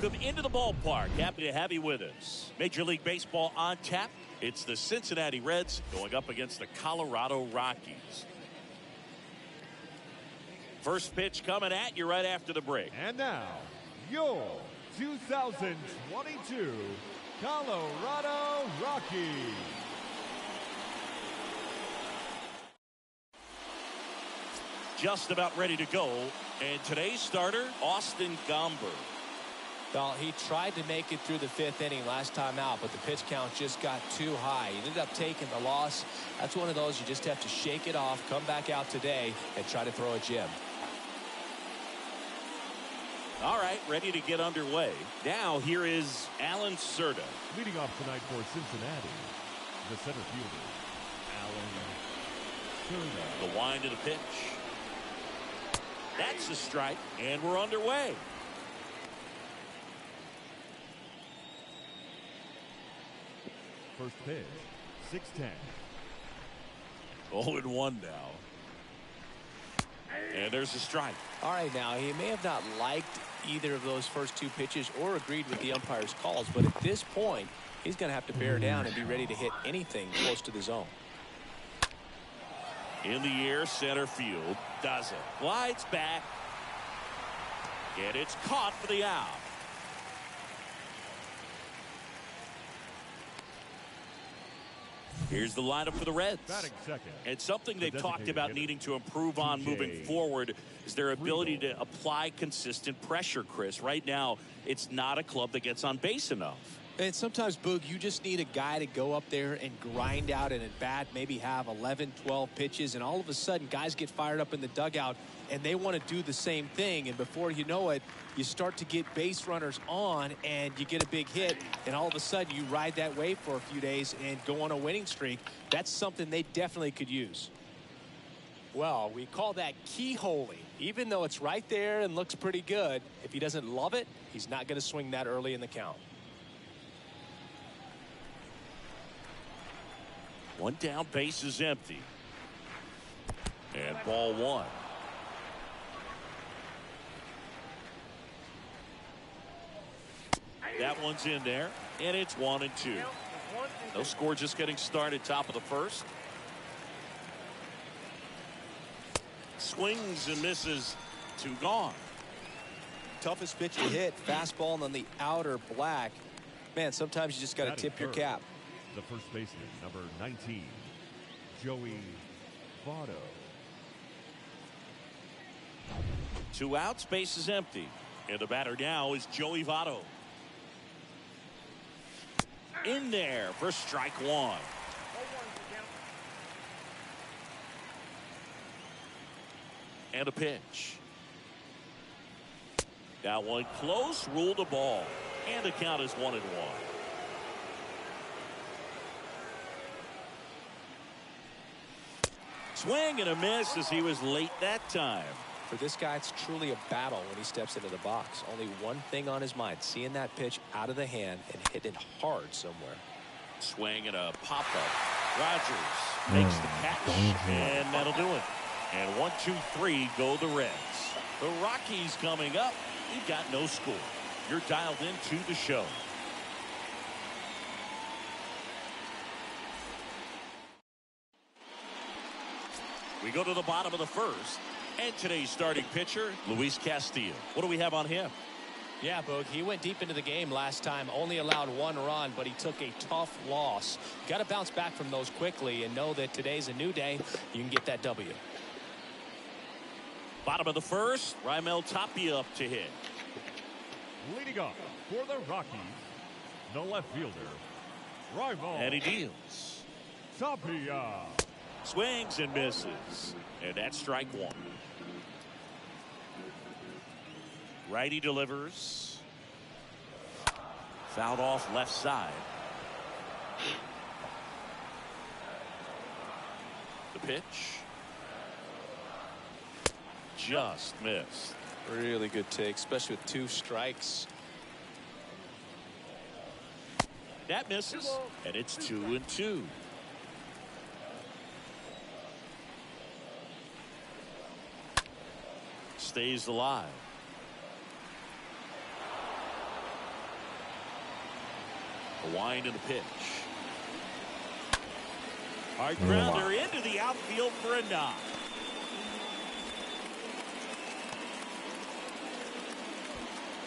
Welcome into the ballpark. Happy to have you with us. Major League Baseball on tap. It's the Cincinnati Reds going up against the Colorado Rockies. First pitch coming at you right after the break. And now, your 2022 Colorado Rockies. Just about ready to go. And today's starter, Austin Gomber. Well, he tried to make it through the fifth inning last time out, but the pitch count just got too high. He ended up taking the loss. That's one of those you just have to shake it off, come back out today, and try to throw a gem. All right, ready to get underway. Now here is Alan Cerda. Leading off tonight for Cincinnati, the center fielder, Alan Cerda. The wind of the pitch. That's a strike, and we're underway. First pitch, 6-10. 0-1 now. And there's a strike. All right, now, he may have not liked either of those first two pitches or agreed with the umpire's calls, but at this point, he's going to have to bear down and be ready to hit anything close to the zone. In the air, center field. Does it. Glides back. And it's caught for the out. Here's the lineup for the Reds. Batting second. And something they've talked about needing to improve on moving forward is their ability to apply consistent pressure, Chris. Right now, it's not a club that gets on base enough. And sometimes, Boog, you just need a guy to go up there and grind out an at-bat, maybe have 11, 12 pitches, and all of a sudden guys get fired up in the dugout, and they want to do the same thing. And before you know it, you start to get base runners on, and you get a big hit, and all of a sudden you ride that wave for a few days and go on a winning streak. That's something they definitely could use. Well, we call that keyholing. Even though it's right there and looks pretty good, if he doesn't love it, he's not going to swing that early in the count. One down, base is empty. And ball one. That one's in there, and it's 1-2. No score, just getting started, top of the first. Swings and misses, 2 gone. Toughest pitch to hit, fastball and on the outer black. Man, sometimes you just got to tip your cap. The first baseman, number 19, Joey Votto. 2 outs, base is empty. And the batter now is Joey Votto. In there for strike 1. And a pitch. That one close, ruled the ball. And the count is 1-1. Swing and a miss as he was late that time. For this guy, it's truly a battle when he steps into the box. Only one thing on his mind, seeing that pitch out of the hand and hitting it hard somewhere. Swing and a pop-up. Rogers makes the catch, and that'll do it. And 1-2-3 go the Reds. The Rockies coming up. We've got no score. You're dialed into the show. We go to the bottom of the first. And today's starting pitcher, Luis Castillo. What do we have on him? Yeah, Boog, he went deep into the game last time, only allowed 1 run, but he took a tough loss. Got to bounce back from those quickly and know that today's a new day. You can get that W. Bottom of the first, Raimel Tapia up to hit. Leading off for the Rockies, the left fielder, Raimel. And he deals. Tapia. Swings and misses. And that's strike 1. Righty delivers. Fouled off left side. The pitch. Just missed. Really good take, especially with 2 strikes. That misses. And it's 2-2. Stays alive. The wind and the pitch. Hard grounder into the outfield for a knock.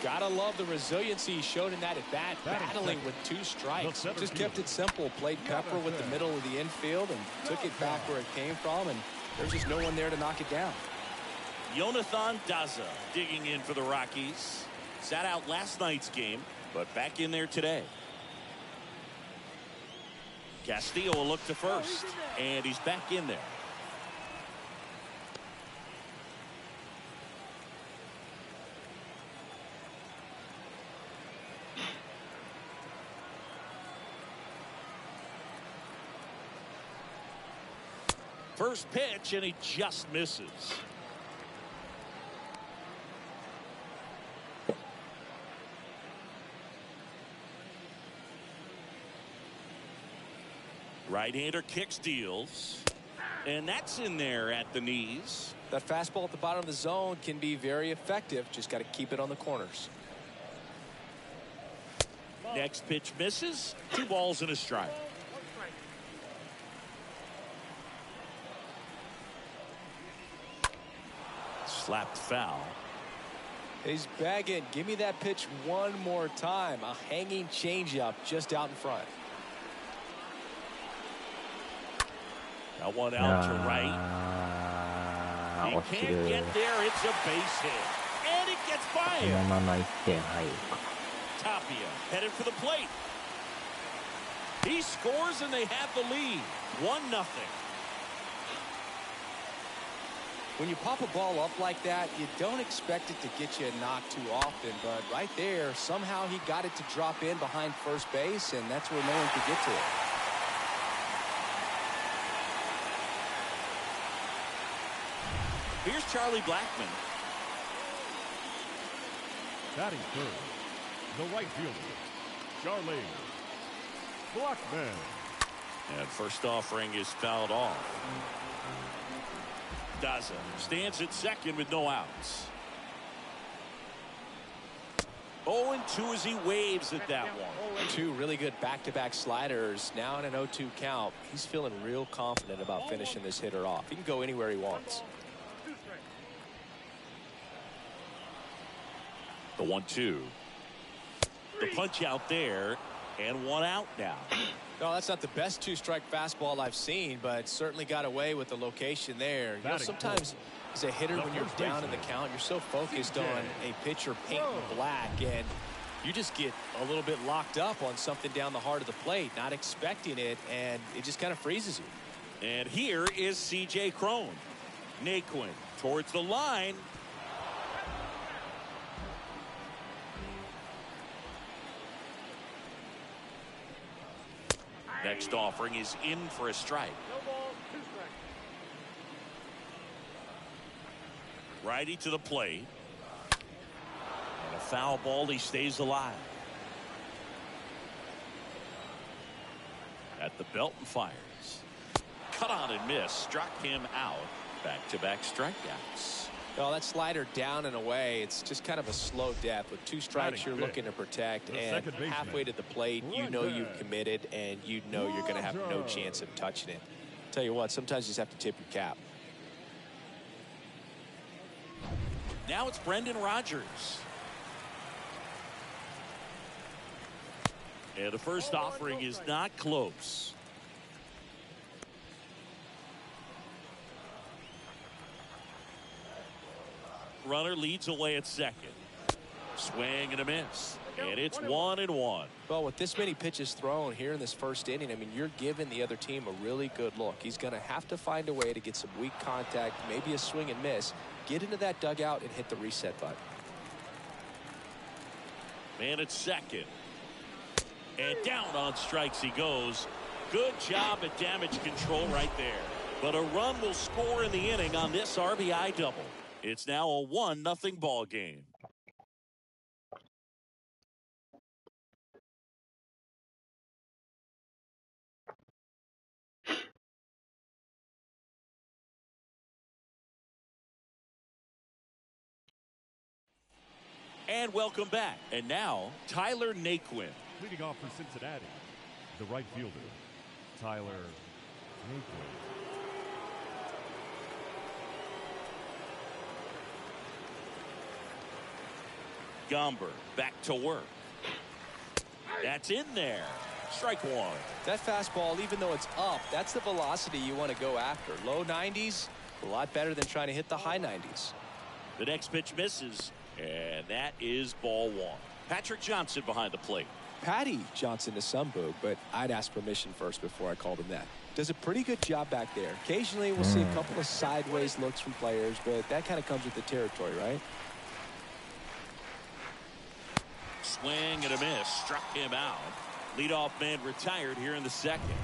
Gotta love the resiliency he showed in that at bat, battling with 2 strikes. Just kept it simple, played pepper with the middle of the infield and took it back where it came from, and there's just no one there to knock it down. Jonathan Daza digging in for the Rockies. Sat out last night's game, but back in there today. Castillo will look to first, and he's back in there. First pitch, and he just misses. Right-hander kicks, deals, and that's in there at the knees. That fastball at the bottom of the zone can be very effective. Just got to keep it on the corners. Next pitch misses. 2 balls and a strike. Slapped foul. He's begging. Give me that pitch one more time. A hanging changeup just out in front. That one out to right. He can't get there. It's a base hit. And it gets by him. Tapia headed for the plate. He scores and they have the lead. 1-0. When you pop a ball up like that, you don't expect it to get you a knock too often. But right there, somehow he got it to drop in behind first base, and that's where no one could get to it. Here's Charlie Blackmon. Batting third, the right fielder, Charlie Blackmon. And first offering is fouled off. Daza stands at second with no outs. 0-2 as he waves at that one. 2 really good back-to-back sliders. Now in an 0-2 count. He's feeling real confident about finishing this hitter off. He can go anywhere he wants. The 1-2. The punch out there, and 1 out now. No, that's not the best 2-strike fastball I've seen, but certainly got away with the location there. You know, sometimes as a hitter, when you're down in the count, you're so focused on a pitcher painting black, and you just get a little bit locked up on something down the heart of the plate, not expecting it, and it just kind of freezes you. And here is C.J. Cron. Naquin towards the line. Next offering is in for a strike. Righty to the plate. And a foul ball. He stays alive. At the belt and fires. Cut on and miss. Struck him out. Back-to-back strikeouts. Well, that slider down and away, it's just kind of a slow death. With 2 strikes, you're looking to protect, and halfway to the plate, you know you've committed, and you know you're going to have no chance of touching it. Tell you what, sometimes you just have to tip your cap. Now it's Brendan Rodgers. And the first offering is not close. Runner leads away at second. Swing and a miss. And it's 1-1. Well, with this many pitches thrown here in this first inning, I mean, you're giving the other team a really good look. He's going to have to find a way to get some weak contact, maybe a swing and miss, get into that dugout and hit the reset button. Man at second. And down on strikes he goes. Good job at damage control right there. But a run will score in the inning on this RBI double. It's now a 1-0 ball game. And welcome back. And now, Tyler Naquin. Leading off for Cincinnati, the right fielder, Tyler Naquin. Gomber back to work. That's in there. Strike one. That fastball, even though it's up, that's the velocity you want to go after. Low 90s, a lot better than trying to hit the high 90s. The next pitch misses, and that is ball one. Patrick Johnson behind the plate. Patty Johnson to some, Boog, but I'd ask permission first before I called him that. Does a pretty good job back there. Occasionally we'll see a couple of sideways looks from players, but that kind of comes with the territory, right? Swing and a miss. Struck him out. Leadoff man retired here in the second.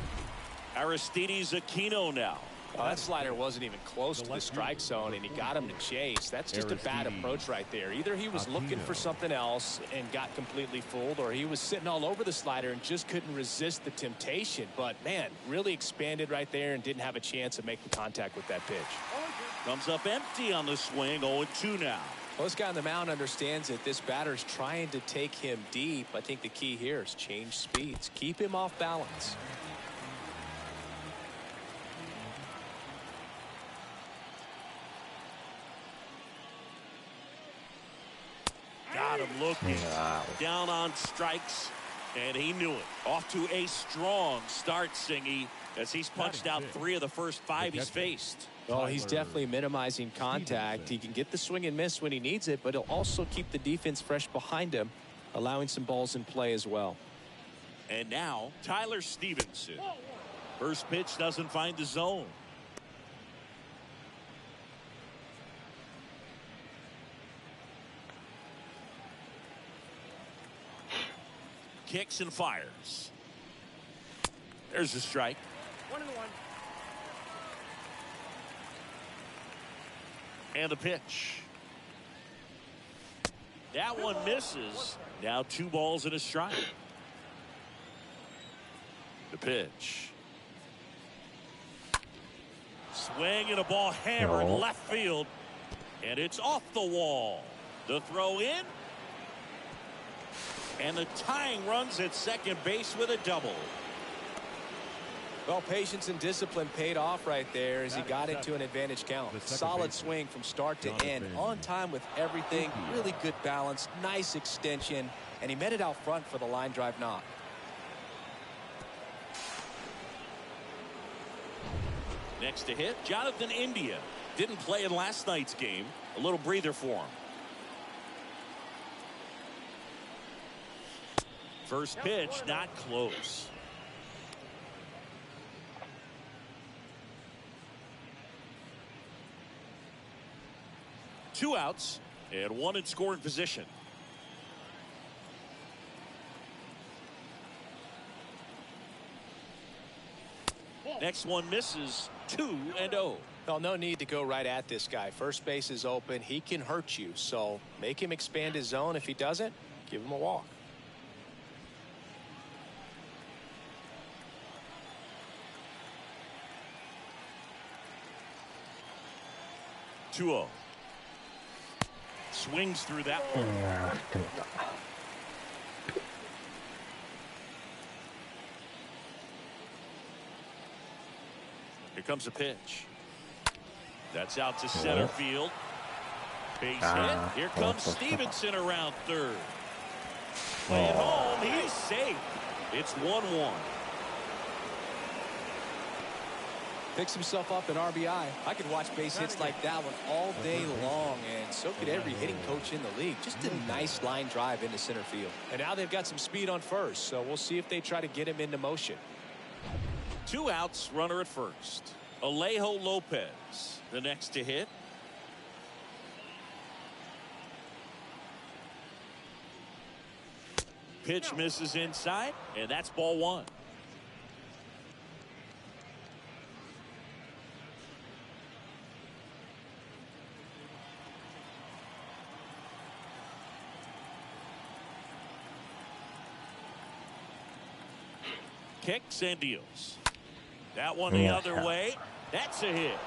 Aristides Aquino now. Oh, that slider wasn't even close to the strike zone, and he got him to chase. That's just a bad approach right there. Either he was looking for something else and got completely fooled, or he was sitting all over the slider and just couldn't resist the temptation. But, man, really expanded right there and didn't have a chance of making contact with that pitch. Comes up empty on the swing. 0-2 now. Well, this guy on the mound understands that this batter's trying to take him deep. I think the key here is change speeds. Keep him off balance. Got him looking. Down on strikes, and he knew it. Off to a strong start, Singy, as he's punched out 3 of the first 5 he's faced. Well, he's definitely minimizing contact. He can get the swing and miss when he needs it, but he'll also keep the defense fresh behind him, allowing some balls in play as well. And now, Tyler Stevenson. First pitch doesn't find the zone. Kicks and fires. There's a strike. 1-1. And the pitch. That one misses. Now 2 balls and a strike. The pitch. Swing and a ball hammered left field. And it's off the wall. The throw in. And the tying runs at second base with a double. Well, patience and discipline paid off right there as he got into an advantage count. Solid swing from start to end. On time with everything. Really good balance. Nice extension. And he met it out front for the line drive knock. Next to hit, Jonathan India. Didn't play in last night's game. A little breather for him. First pitch, not close. Two outs and 1 in scoring position. Next one misses. 2-0. Well, no need to go right at this guy. First base is open. He can hurt you. So make him expand his zone. If he doesn't, give him a walk. Swings through that one. Here comes a pitch. That's out to center field. Base hit. Here comes Stevenson around third. Playing home. He's safe. It's 1-1. Picks himself up an RBI. I could watch base hits like that one all day long, and so could every hitting coach in the league. Just a nice line drive into center field. And now they've got some speed on first, so we'll see if they try to get him into motion. 2 outs, runner at first. Alejo Lopez, the next to hit. Pitch misses inside, and that's ball 1. Kicks and deals. That one the other way. That's a hit.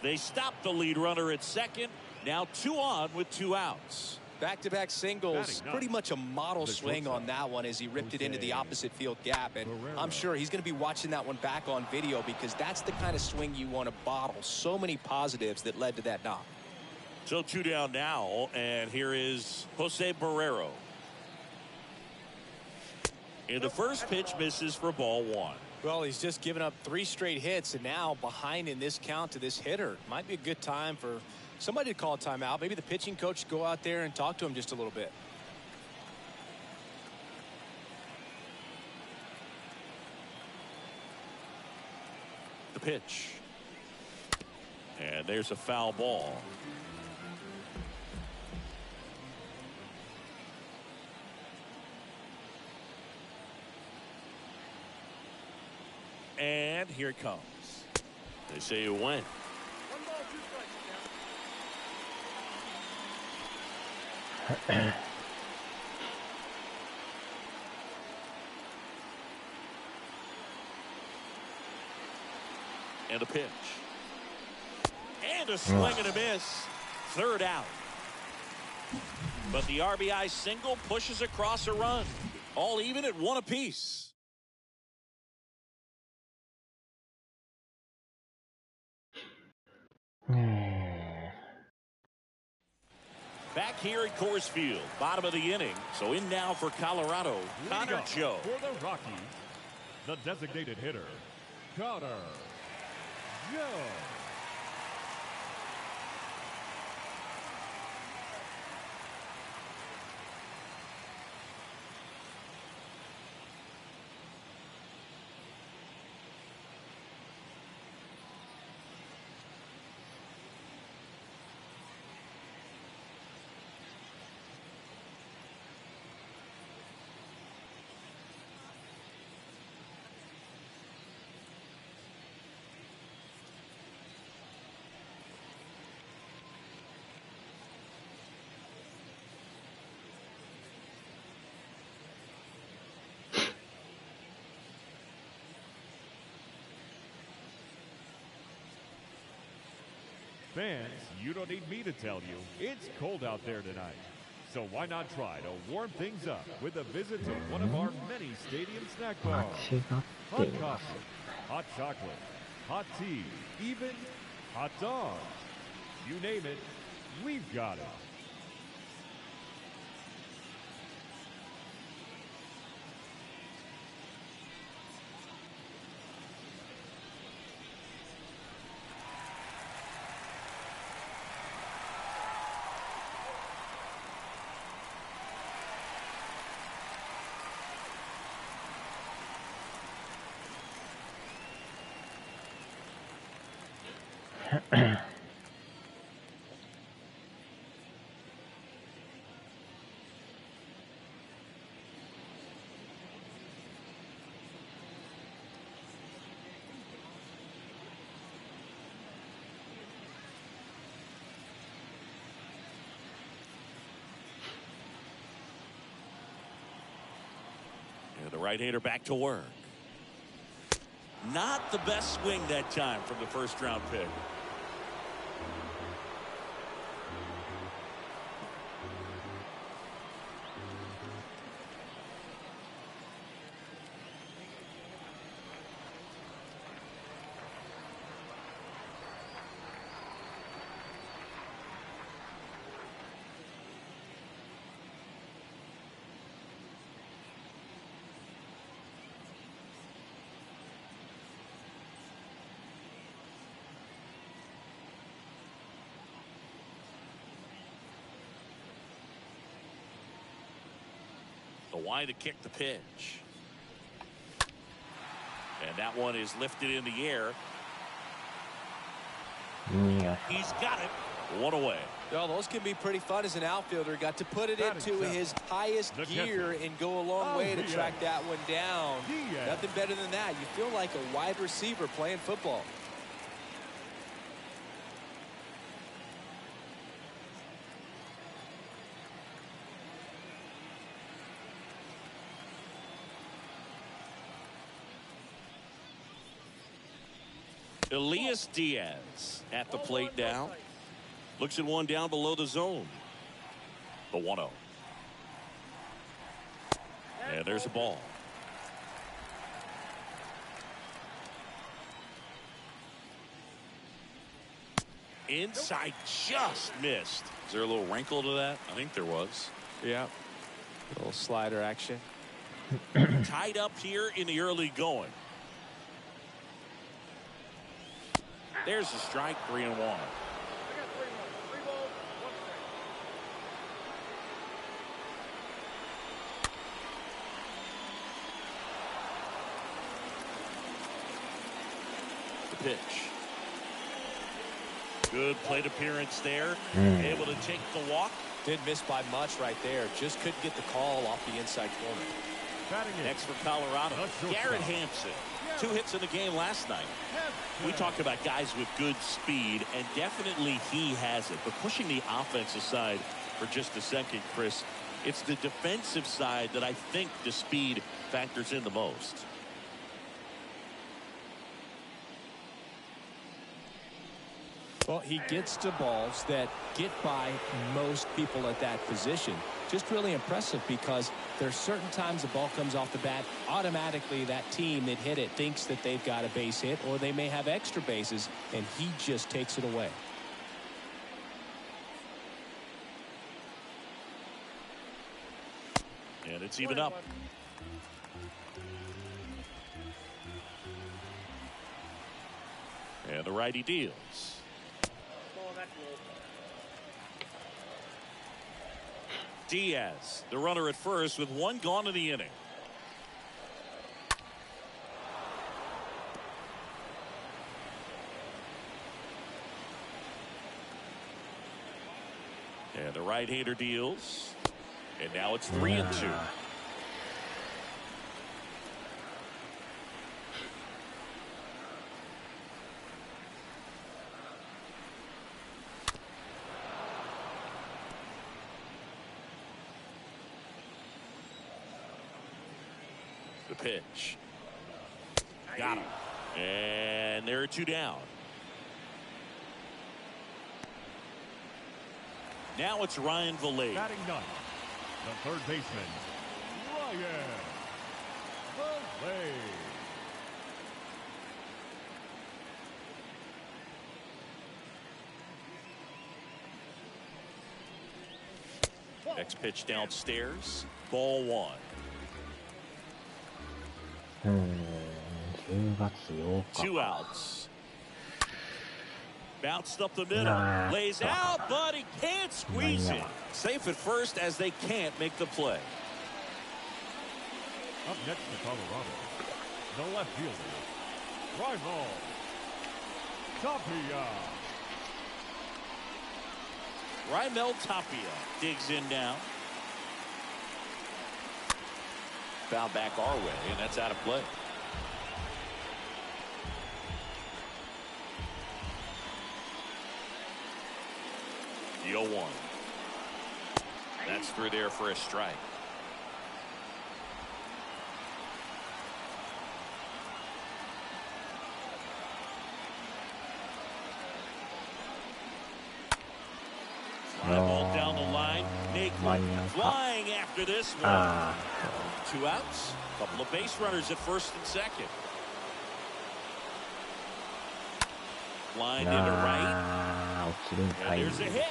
They stop the lead runner at second. Now 2 on with 2 outs. Back-to-back singles, pretty much a model swing on that one as he ripped it into the opposite field gap. And I'm sure he's going to be watching that one back on video because that's the kind of swing you want to bottle. So many positives that led to that knock. So 2 down now, and here is Jose Barrero. And the first pitch misses for ball 1. Well, he's just given up 3 straight hits, and now behind in this count to this hitter. Might be a good time for somebody to call a timeout. Maybe the pitching coach go out there and talk to him just a little bit. The pitch. And there's a foul ball. And here it comes. They say you win. And a pitch. And a swing and a miss. 3rd out. But the RBI single pushes across a run. All even at 1 apiece. Back here at Coors Field, bottom of the inning. So in now for Colorado, Connor Joe. For the Rockies, the designated hitter, Connor Joe. Fans, you don't need me to tell you, it's cold out there tonight. So why not try to warm things up with a visit to one of our many stadium snack bars. Hot coffee, hot chocolate, hot tea, even hot dogs. You name it, we've got it. And the right-hander back to work. Not the best swing that time from the first-round pick. The wide to kick the pitch. And that one is lifted in the air. Yeah. He's got it. One away. Well, those can be pretty fun as an outfielder. Got to put it into his highest gear and go a long way to track that one down. Nothing better than that. You feel like a wide receiver playing football. Elias Diaz at the plate now. Looks at one down below the zone. The 1-0. And there's a ball. Inside, just missed. Is there a little wrinkle to that? I think there was. Yeah. A little slider action. Tied up here in the early going. There's a strike, 3-1. The pitch. Good plate appearance there. Able to take the walk. Didn't miss by much right there. Just couldn't get the call off the inside corner. Next for Colorado, Garrett Hampson. 2 hits in the game last night. We talk about guys with good speed, and definitely he has it. But pushing the offense aside for just a second, Chris, it's the defensive side that I think the speed factors in the most. Well, he gets to balls that get by most people at that position. Just really impressive because there's certain times the ball comes off the bat, automatically that team that hit it thinks that they've got a base hit, or they may have extra bases, and he just takes it away. And it's even up. And the righty deals. Diaz, the runner at first with 1 gone in the inning. And the right-hander deals. And now it's 3-2. The pitch. Got him. And there are 2 down. Now it's Ryan Vallee. Batting ninth, the third baseman, Ryan Vallee. Next pitch downstairs. Ball 1. 10月8日 2 outs. Bounced up the middle. Lays out, but he can't squeeze it. Safe at first as they can't make the play. Up next to Colorado, the left fielder, Raimel Tapia. Raimel Tapia digs in now. Foul back our way, and that's out of play. The 0-1. That's through there for a strike. Fly ball down the line. Naquin flying after this one. 2 outs. Couple of base runners at first and second. Line into right. And there's a hit.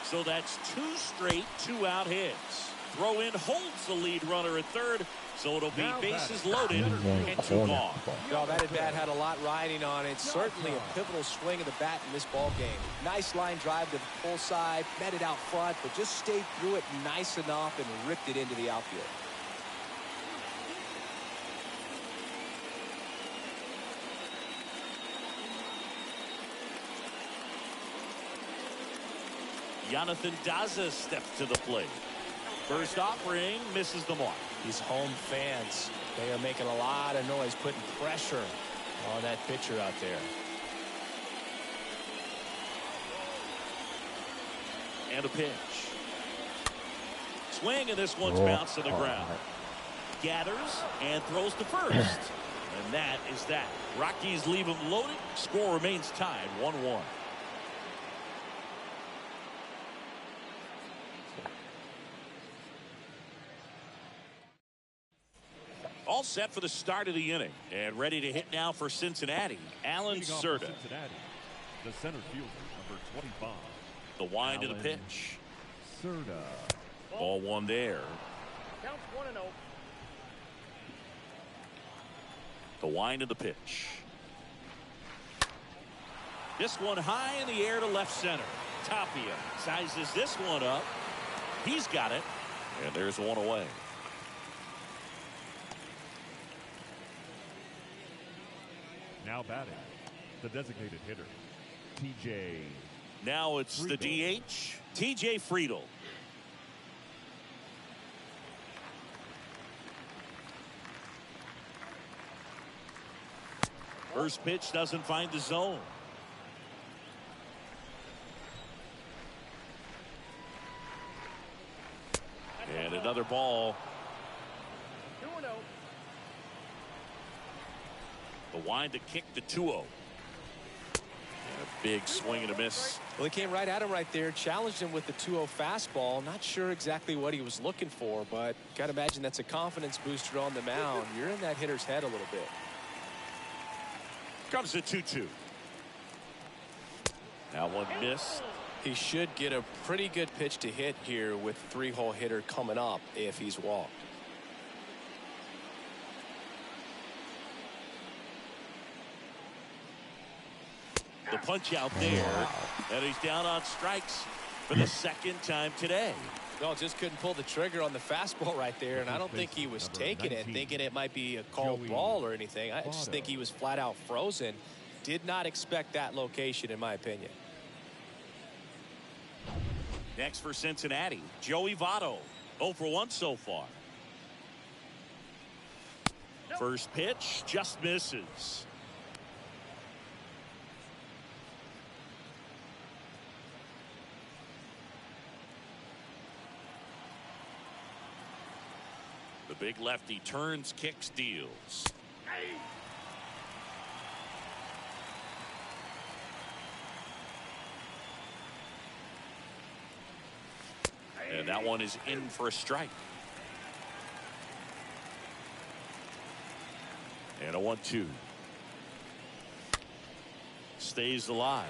So that's 2 straight 2-out hits. Throw in holds the lead runner at third. So it'll be bases loaded and 2 gone. Well, that at bat had a lot riding on it. Certainly a pivotal swing of the bat in this ball game. Nice line drive to the pull side, met it out front, but just stayed through it nice enough and ripped it into the outfield. Jonathan Daza steps to the plate. First offering misses the mark. These home fans, they are making a lot of noise, putting pressure on that pitcher out there. And a pitch. Swing, and this one's bounced to the ground. Gathers and throws to first. And that is that. Rockies leave him loaded. Score remains tied 1-1. all set for the start of the inning. And ready to hit now for Cincinnati, Alan Serta. The center fielder, number 25. The wind of the pitch. Serta. Ball one there. Counts 1-0. The wind of the pitch. This one high in the air to left center. Tapia sizes this one up. He's got it. And there's one away. Now batting, the designated hitter, TJ. Now it's Friedel. the DH, TJ Friedel. First pitch doesn't find the zone. And another ball. 2-0. The wind to kick the 2-0. And a big swing and a miss. Well, he came right at him right there, challenged him with the 2-0 fastball. Not sure exactly what he was looking for, but got to imagine that's a confidence booster on the mound. You're in that hitter's head a little bit. Comes the 2-2. Now one missed. He should get a pretty good pitch to hit here with three-hole hitter coming up if he's walked. The punch out there. And he's down on strikes for the second time today. No, just couldn't pull the trigger on the fastball right there, and I don't think he was taking it, thinking it might be a called ball or anything. I just think he was flat out frozen. Did not expect that location, in my opinion. Next for Cincinnati, Joey Votto. 0 for 1 so far. First pitch just misses. The big lefty turns, kicks, deals. And that one is in for a strike. And a 1-2. Stays alive.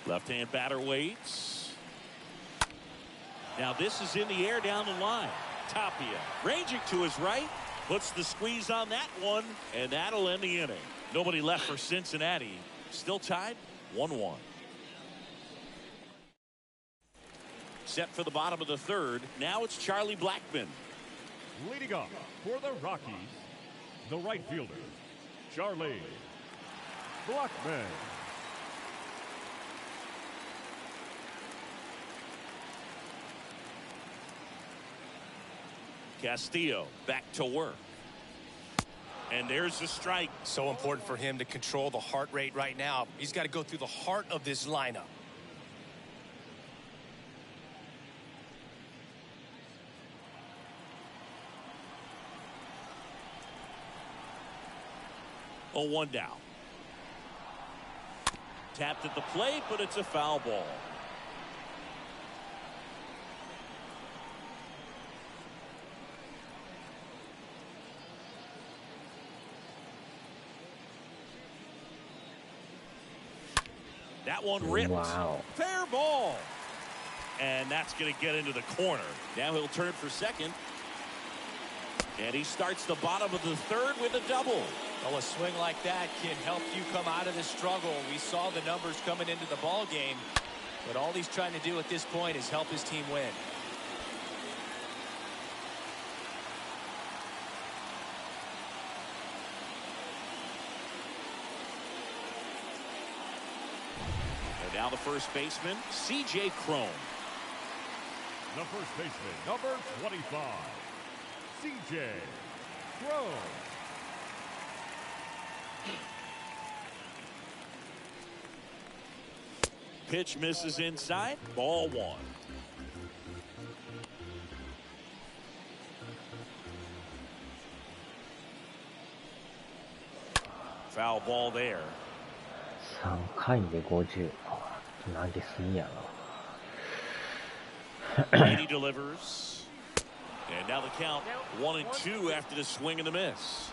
Left-hand batter waits. Now this is in the air down the line. Tapia ranging to his right. Puts the squeeze on that one. And that'll end the inning. Nobody left for Cincinnati. Still tied 1-1. Set for the bottom of the third. Now it's Charlie Blackmon. Leading off for the Rockies, the right fielder, Charlie Blackmon. Castillo back to work. And there's the strike. So important for him to control the heart rate right now. He's got to go through the heart of this lineup. Oh, 1 down. Tapped at the plate, but it's a foul ball. That one ripped. Wow. Fair ball. And that's going to get into the corner. Now he'll turn for second. And he starts the bottom of the third with a double. Well, a swing like that can help you come out of the struggle. We saw the numbers coming into the ball game, but all he's trying to do at this point is help his team win. And now the first baseman, C.J. Cron. The first baseman, number 25, C.J. Cron. Pitch misses inside. Ball 1. Foul ball there. 3回で50。投げすぎやな。Brady delivers. And now the count 1-2 after the swing and the miss.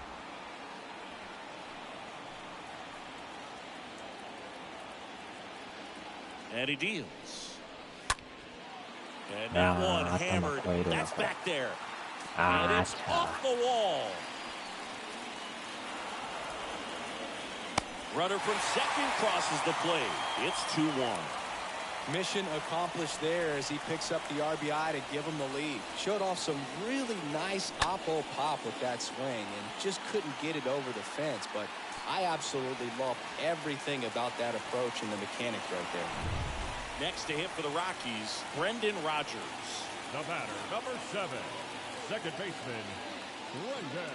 And he deals. And that one hammered. That's back there. And it's off the wall. Runner from second crosses the plate. It's 2-1. Mission accomplished there as he picks up the RBI to give him the lead. Showed off some really nice oppo pop with that swing and just couldn't get it over the fence. But I absolutely love everything about that approach and the mechanics right there. Next to hit for the Rockies, Brendan Rodgers. The batter, number 7, second baseman, Brendan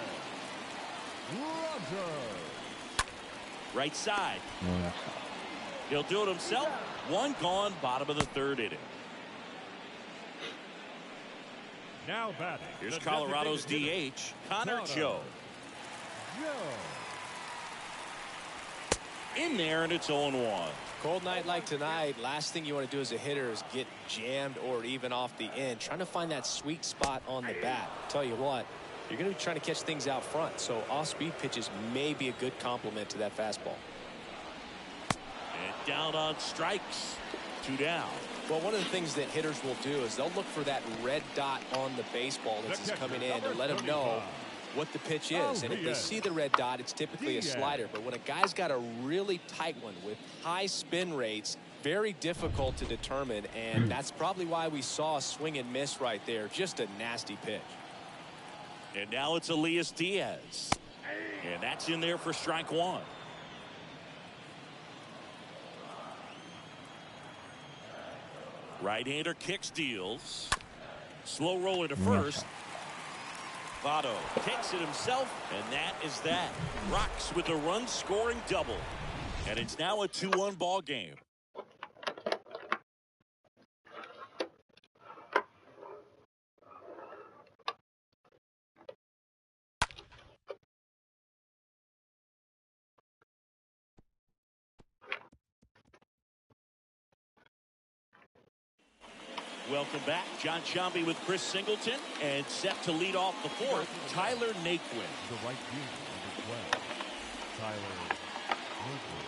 Rodgers. Right side. He'll do it himself. One gone, bottom of the third inning. Now batting. Here's Colorado's DH, Connor Joe. In there, and it's 0-1. Cold night like tonight, last thing you want to do as a hitter is get jammed or even off the end. Trying to find that sweet spot on the bat. Tell you what, you're going to be trying to catch things out front, so off-speed pitches may be a good complement to that fastball. And down on strikes. 2 down. Well, one of the things that hitters will do is they'll look for that red dot on the baseball that's coming in to let them know what the pitch is. And if they see the red dot, it's typically a slider. But when a guy's got a really tight one with high spin rates, very difficult to determine. And that's probably why we saw a swing and miss right there. Just a nasty pitch. And now it's Elias Diaz. And that's in there for strike 1. Right-hander kicks, deals. Slow roller to first. Votto takes it himself, and that is that. Rocks with a run-scoring double. And it's now a 2-1 ball game. Welcome back. John Sciambi with Chris Singleton, and set to lead off the fourth, Tyler Naquin. The right fielder, number 12, Tyler Naquin.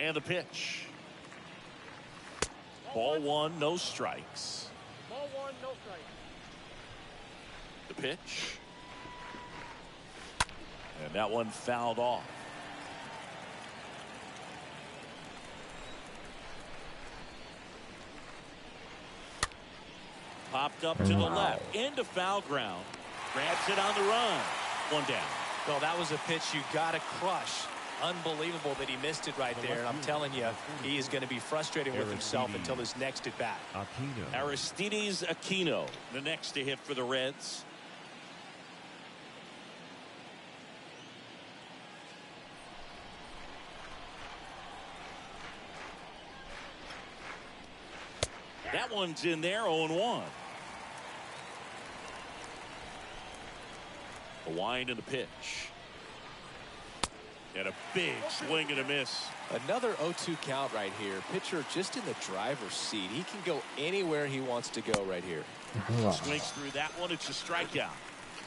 And the pitch. Ball 1, no strikes. Ball 1, no strikes. The pitch. And that one fouled off. Popped up to the left. Into foul ground. Grabs it on the run. 1 down. Well, that was a pitch you got to crush. Unbelievable that he missed it right there. And I'm telling you, he is going to be frustrated with himself until his next at bat. Aristides Aquino, the next to hit for the Reds. That one's in there, 0-1. A wind and a pitch. And a big swing and a miss. Another 0-2 count right here. Pitcher just in the driver's seat. He can go anywhere he wants to go right here. Swings through that one. It's a strikeout.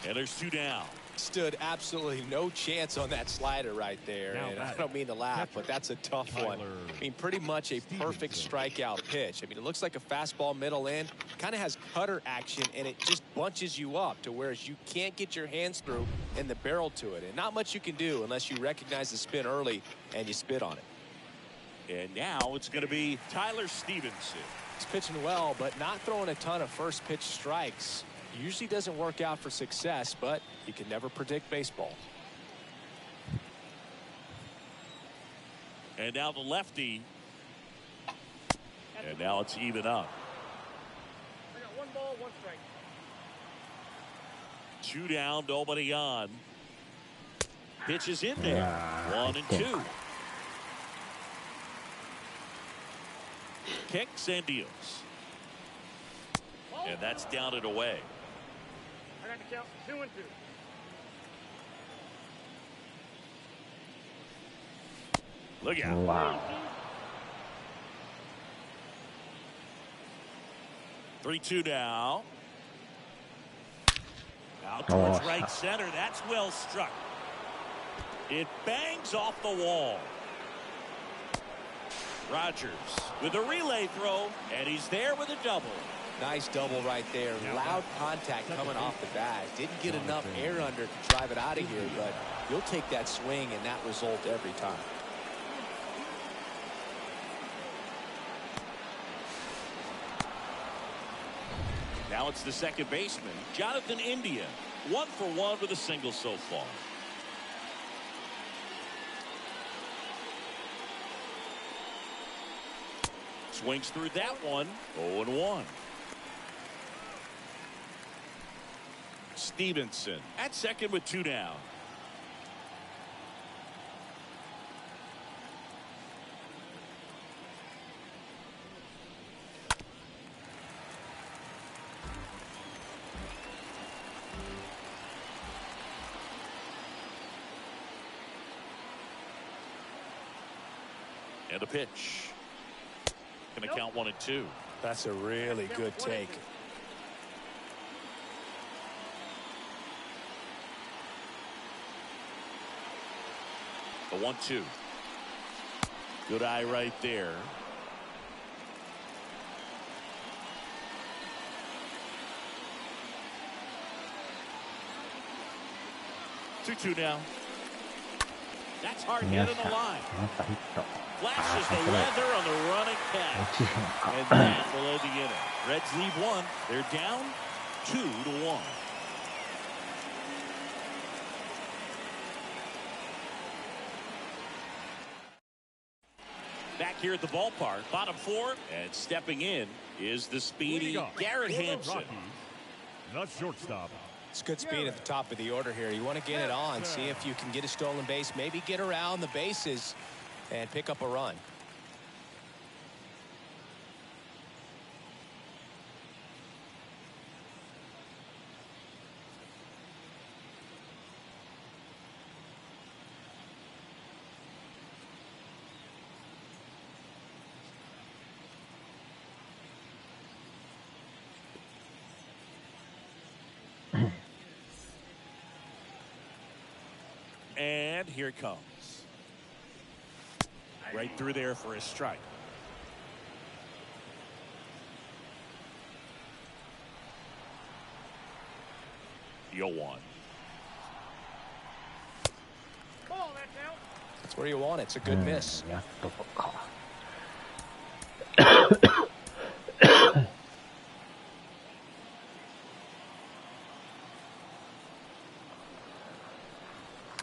And there's 2 down. Stood absolutely no chance on that slider right there. And I don't mean to laugh, but that's a tough one. I mean, pretty much a perfect strikeout pitch. I mean, it looks like a fastball middle in. Kind of has cutter action, and it just bunches you up to whereas you can't get your hands through and the barrel to it. And not much you can do unless you recognize the spin early and you spit on it. And now it's going to be Tyler Stevenson. He's pitching well, but not throwing a ton of first pitch strikes. Usually doesn't work out for success, but you can never predict baseball. And now the lefty. And now it's even up. I got 1 ball, 1 strike. 2 down, nobody on. Pitch is in there. 1-2. Kicks and deals. And that's down and away. I got to count 2-2. Look out. Wow. 3-2 now. Out towards right center. That's well struck. It bangs off the wall. Rogers with a relay throw, and he's there with a double. Nice double right there. Loud contact coming off the bat. Didn't get enough air under to drive it out of here, but you'll take that swing and that result every time. Now it's the second baseman, Jonathan India. 1 for 1 with a single so far. Swings through that one. 0-1. Stevenson at second with 2 down. And a pitch. Gonna count 1 and 2. That's a really good take. The 1-2. Good eye right there. Two now. That's hard hit on the line. Flashes the leather on the running catch. And that will end the inning. Reds leave 1. They're down 2-1. Back here at the ballpark, bottom 4, and stepping in is the speedy Garrett Hampson. The shortstop. It's good speed at the top of the order here. You want to get it on, see if you can get a stolen base, maybe get around the bases and pick up a run. And here it comes. Right through there for a strike. Yo one. Ball, that's out. That's where you want it. It's a good miss. やっとか。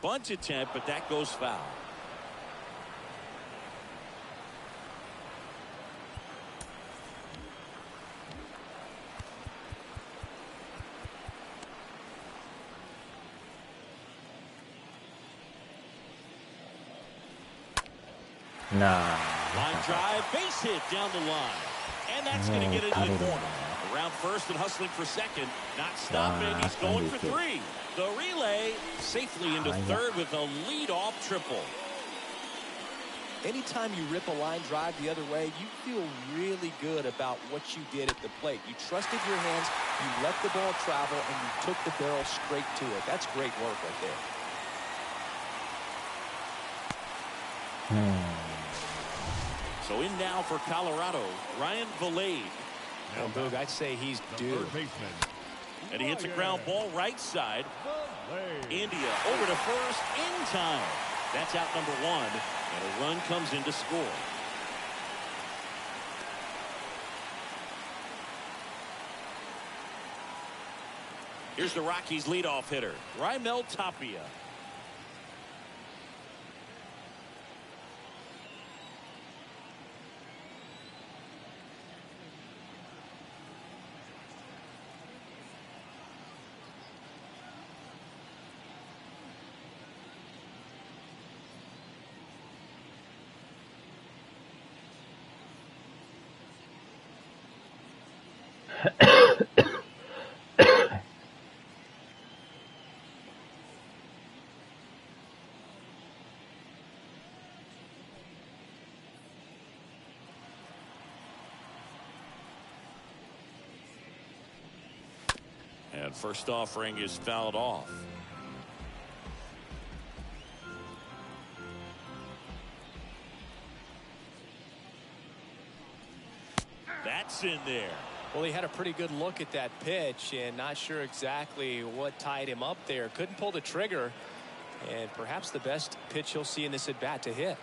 Bunt attempt, but that goes foul. Nah. Line drive, base hit down the line. And that's going to get into the corner. Around first and hustling for second. Not stopping. He's going for 3. The relay safely into third with a leadoff triple. Anytime you rip a line drive the other way, you feel really good about what you did at the plate. You trusted your hands, you let the ball travel, and you took the barrel straight to it. That's great work right there. So in now for Colorado, Ryan Valade. Now, Boog, I'd say he's due. And he hits a ground ball right side. India over to first in time. That's out number 1. And a run comes in to score. Here's the Rockies leadoff hitter, Raimel Tapia. And first offering is fouled off. That's in there. Well, he had a pretty good look at that pitch and not sure exactly what tied him up there. Couldn't pull the trigger, and perhaps the best pitch he'll see in this at bat to hit.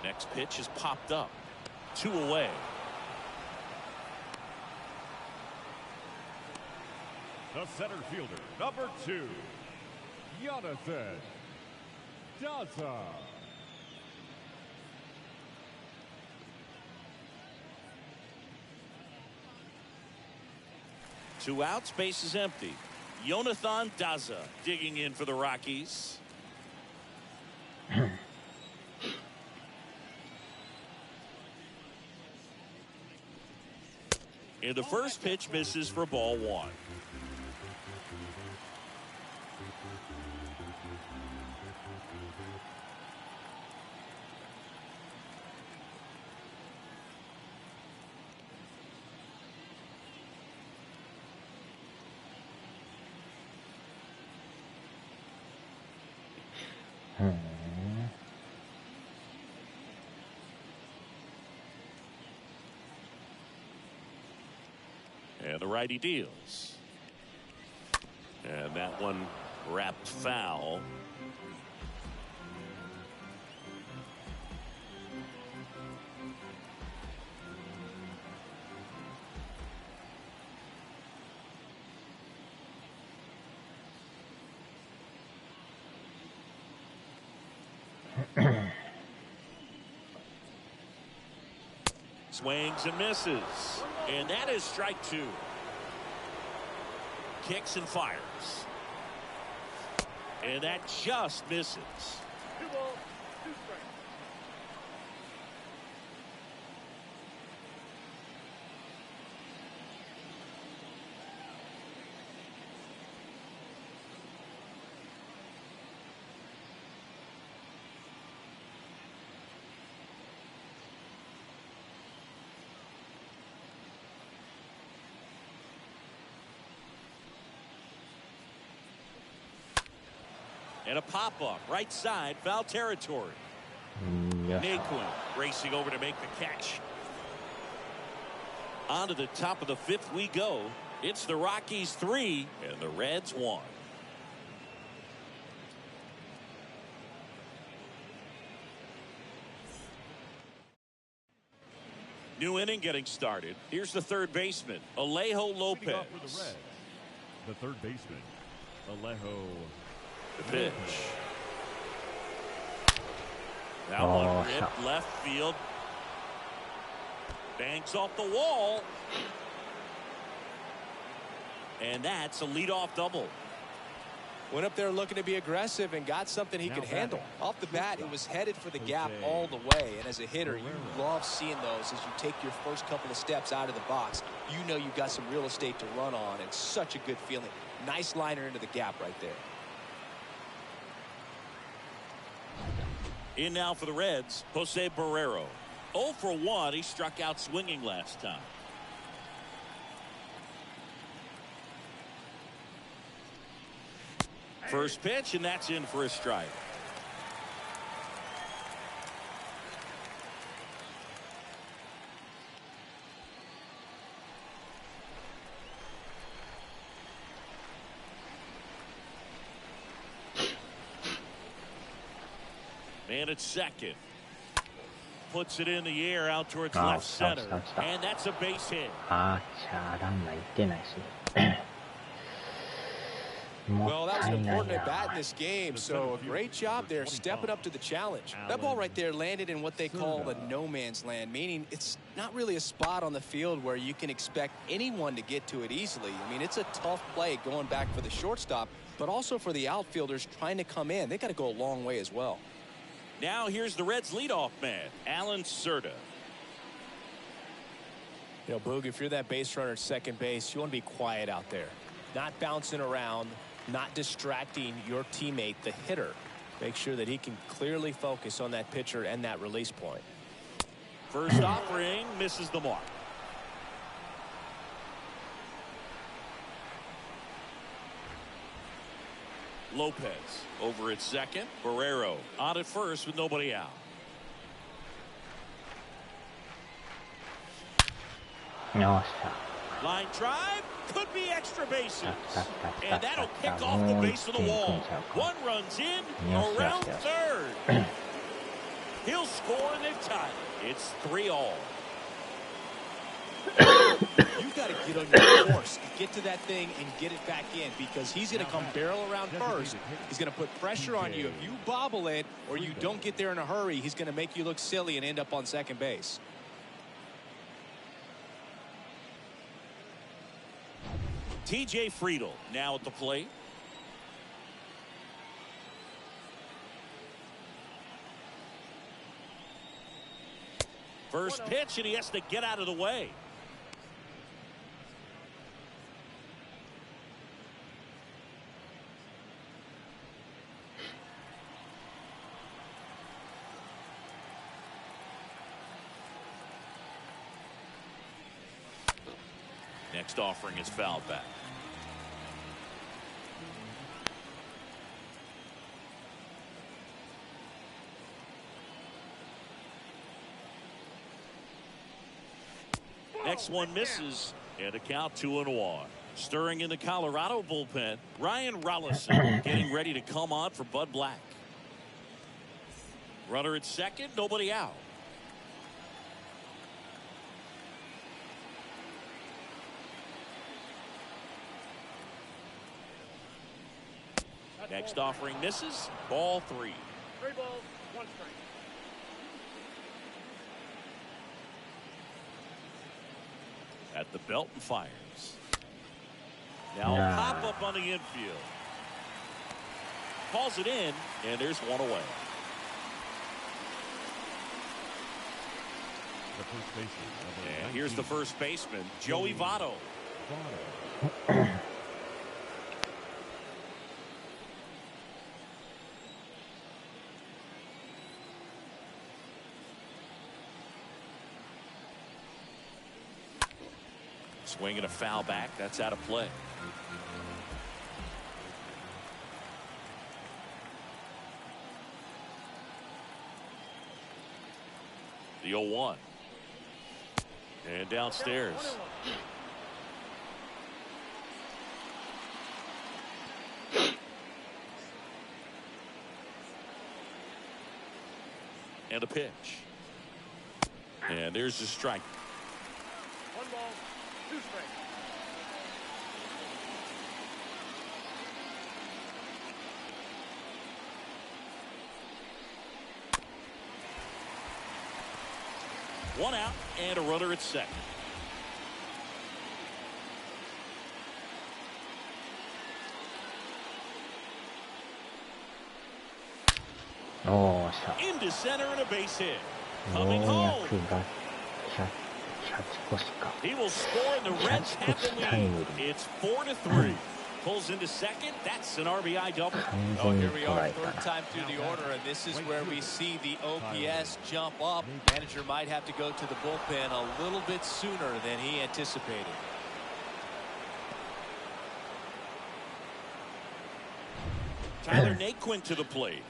Next pitch is popped up. 2 away. The center fielder, number 2, Jonathan Daza. Two outs, base is empty. Jonathan Daza digging in for the Rockies. And the first pitch misses for ball 1. And the righty deals. And that one wrapped foul. Swings and misses. And that is strike 2. Kicks and fires. And that just misses. 2 balls, 2 strikes. And a pop-up right side, foul territory. Naquin racing over to make the catch. On to the top of the 5th we go. It's the Rockies 3 and the Reds 1. New inning getting started. Here's the third baseman, Alejo Lopez. For the Reds, the third baseman, Alejo. The pitch. That one ripped left field. Banks off the wall. And that's a leadoff double. Went up there looking to be aggressive and got something he could handle. Off the bat, he was headed for the gap all the way. And as a hitter, you love seeing those as you take your first couple of steps out of the box. You know you've got some real estate to run on, and such a good feeling. Nice liner into the gap right there. In now for the Reds, Jose Barrero. 0 for 1. He struck out swinging last time. First pitch, and that's in for a strike. Man at second. Puts it in the air out towards left center. And that's a base hit. ランナー行ってないし。Well, that was an important at bat in this game, so a great job there stepping up to the challenge. That ball right there landed in what they call the no man's land, meaning it's not really a spot on the field where you can expect anyone to get to it easily. I mean, it's a tough play going back for the shortstop, but also for the outfielders trying to come in. They got to go a long way as well. Now here's the Reds leadoff man, Alan Cerda. You know, Boog, if you're that base runner at second base, you want to be quiet out there. Not bouncing around, not distracting your teammate, the hitter. Make sure that he can clearly focus on that pitcher and that release point. First offering misses the mark. Lopez over at second. Barrero on at first with nobody out. Line drive, could be extra bases, and that'll kick off the base of the wall. One runs in, around third. He'll score and they've tied it. It's 3-all. You've got to get on your course, get to that thing and get it back in, because he's going to come barrel around first. He's going to put pressure on you. If you bobble it or you don't get there in a hurry, he's going to make you look silly and end up on second base. TJ Friedel now at the plate. First pitch, and he has to get out of the way. Next offering is fouled back. Next one misses, and a count 2-1. Stirring in the Colorado bullpen, Ryan Rollison getting ready to come on for Bud Black. Runner at second, nobody out. Next offering misses. Ball 3. 3 balls, 1 strike. At the belt and fires. Now a pop up on the infield. Calls it in, and there's one away. The first baseman. And here's the first baseman, Joey Votto. Swinging a foul back. That's out of play. The 0-1. And downstairs. And a pitch. And there's the strike. 1 ball, 2 strikes. One out and a runner at second. Into center and a base hit. Coming home. He will score and the Reds have the lead. It's 4-3. Pulls into second. That's an RBI double. Oh, here we are, third time through the order, and this is where we see the OPS jump up. Manager might have to go to the bullpen a little bit sooner than he anticipated. Tyler Naquin to the plate.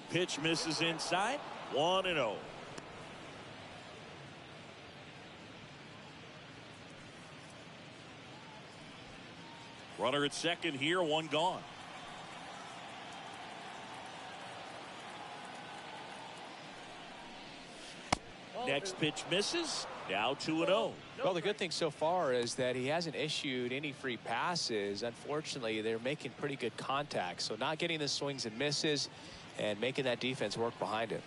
Pitch misses inside. 1-0. Runner at second here, one gone. Next pitch misses. Now 2-0. Well, the good thing so far is that he hasn't issued any free passes. Unfortunately, they're making pretty good contact. So not getting the swings and misses and making that defense work behind him.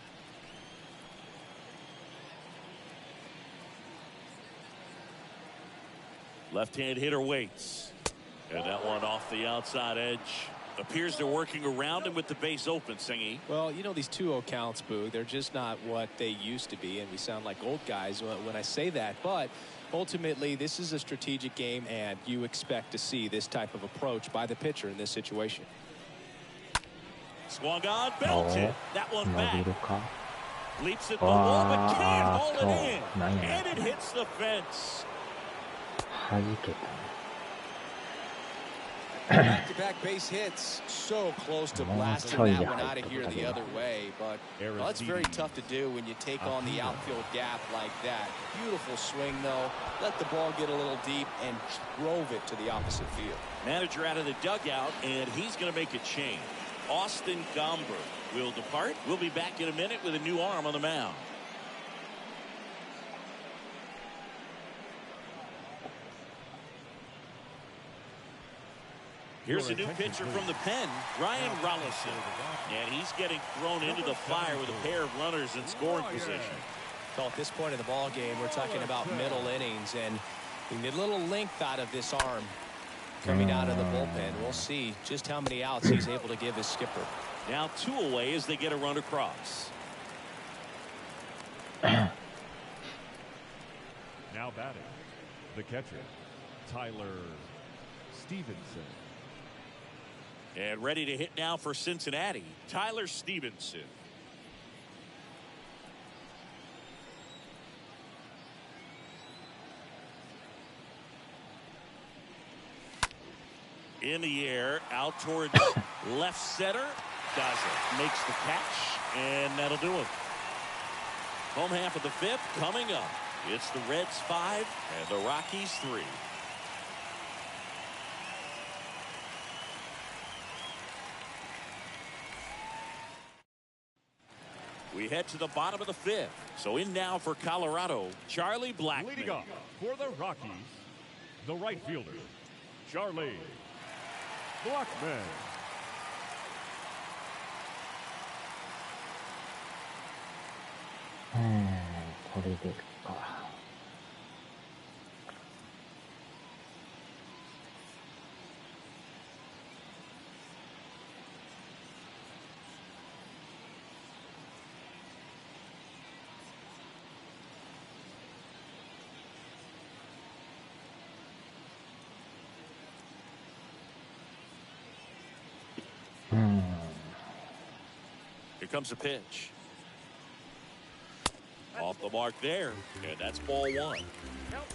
Left-hand hitter waits. And that one off the outside edge. Appears they're working around him with the base open, Singy. Well, you know, these 2-0 counts, Boo, they're just not what they used to be, and we sound like old guys when I say that. But ultimately, this is a strategic game, and you expect to see this type of approach by the pitcher in this situation. Swung on, belted. That one back. Leaps at the wall, but can't haul it in. And it hits the fence. Back-to-back base hits, so close to blasting that one out of here the other way, but well, that's very tough to do when you take on the outfield gap like that. Beautiful swing, though. Let the ball get a little deep and drove it to the opposite field. Manager out of the dugout, and he's going to make a change. Austin Gomber will depart. We'll be back in a minute with a new arm on the mound. Here's a new pitcher from the pen, Ryan Rollison. And he's getting thrown into the fire with a pair of runners in scoring position. So at this point in the ball game, we're talking about middle innings, and we need a little length out of this arm coming out of the bullpen. We'll see just how many outs he's able to give his skipper. Now 2 away as they get a run across. Now batting, the catcher, Tyler Stevenson. And ready to hit now for Cincinnati, Tyler Stevenson. In the air, out towards left center. Does it. Makes the catch, and that'll do it. Home half of the 5th coming up. It's the Reds 5 and the Rockies 3. We head to the bottom of the 5th. So in now for Colorado, Charlie Blackmon. Leading off for the Rockies, the right fielder, Charlie Blackmon. Here comes a pitch. Off the mark there, and that's ball 1. Count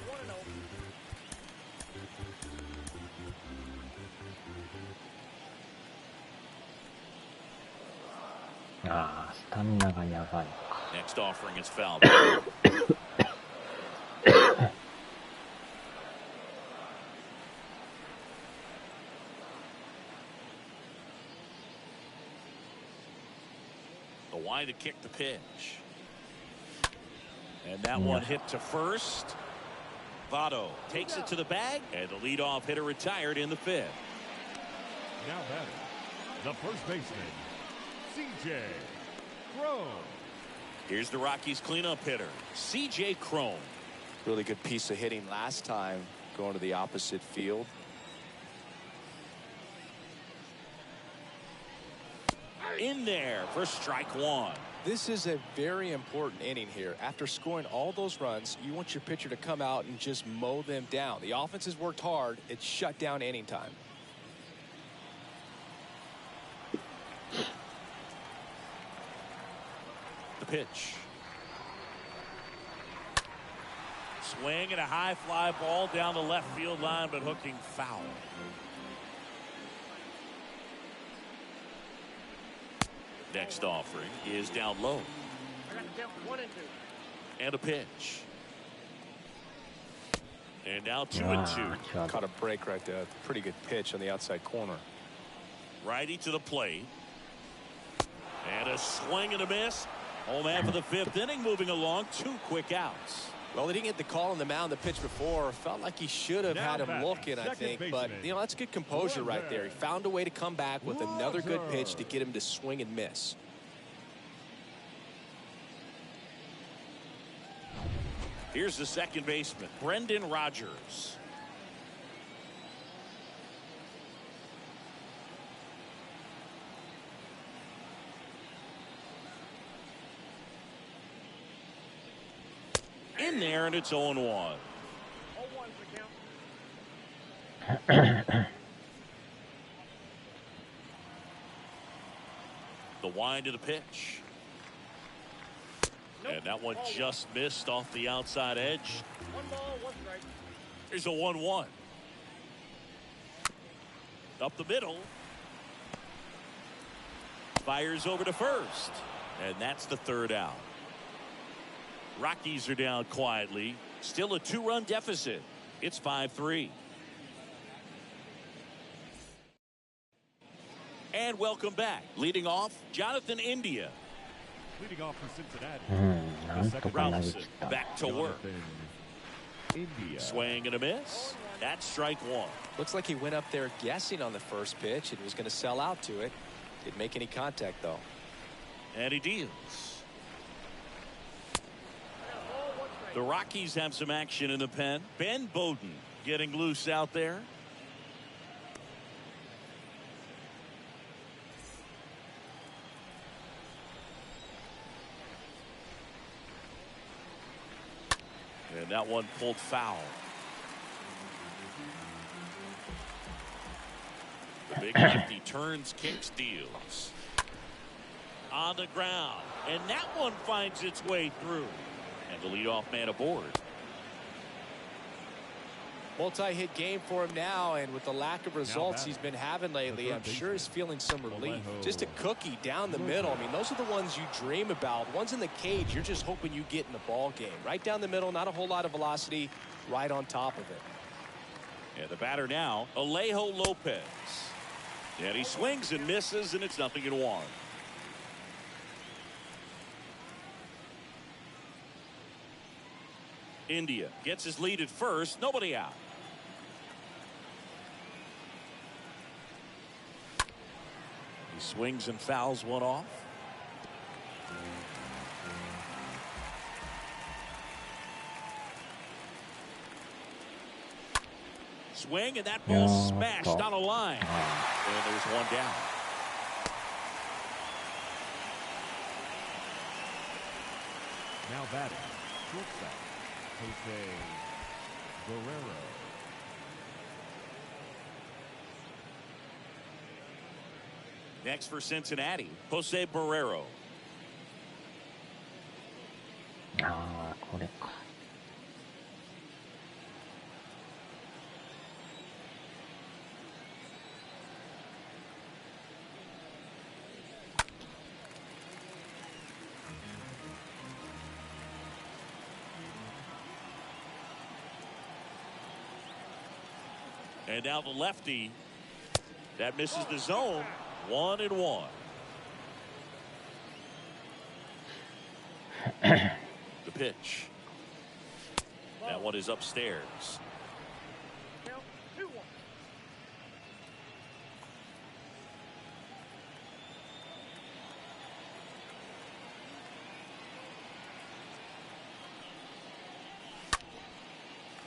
1-0. Next offering is fouled. The wide to kick the pitch. And that one hit to first. Votto takes it to the bag, and the leadoff hitter retired in the 5th. Now batting, the first baseman, C.J. Cron. Here's the Rockies cleanup hitter, C.J. Cron. Really good piece of hitting last time, going to the opposite field. In there for strike 1. This is a very important inning here. After scoring all those runs, you want your pitcher to come out and just mow them down. The offense has worked hard. It's shut down inning time. The pitch. Swing and a high fly ball down the left field line, but hooking foul. Next offering is down low. I got the count 1 and 2. And a pitch. And now 2-2. Caught a break right there. Pretty good pitch on the outside corner. Righty to the plate. And a swing and a miss. Home man for the 5th inning, moving along, 2 quick outs. Well, he didn't get the call on the mound the pitch before. Felt like he should have had him looking, I think. But, you know, that's good composure right there. He found a way to come back with another good pitch to get him to swing and miss. Here's the second baseman, Brendan Rodgers. In there, and it's 0-1. The wind of the pitch. And that one just missed off the outside edge. 1 ball, 1 strike. Here's a 1-1. Up the middle. Fires over to first. And that's the 3rd out. Rockies are down quietly. Still a 2-run deficit. It's 5-3. And welcome back. Leading off, Jonathan India. Leading off for Cincinnati.なんとか投げ切っ Robinson た。 back to work. India. Swing and a miss. That's strike 1. Looks like he went up there guessing on the first pitch and was going to sell out to it. Didn't make any contact, though. And he deals. The Rockies have some action in the pen. Ben Bowden getting loose out there. And that one pulled foul. The big lefty turns, kicks, deals. On the ground. And that one finds its way through. And the leadoff man aboard. Multi-hit game for him now, and with the lack of results he's been having lately, I'm sure he's feeling some relief. Just a cookie down the middle. I mean, those are the ones you dream about. Ones in the cage, you're just hoping you get in the ball game. Right down the middle, not a whole lot of velocity, right on top of it. And the batter now, Alejo Lopez. And he swings and misses, and it's 0-1. India gets his lead at first, nobody out. He swings and fouls one off. Swing, and that ball smashed on a line. And there's one down. Now batting, shortstop, Jose Guerrero. Next for Cincinnati, Jose Barrero. ああ、これか。And now the lefty that misses the zone. 1-1. The pitch. That one is upstairs. Count 2-1.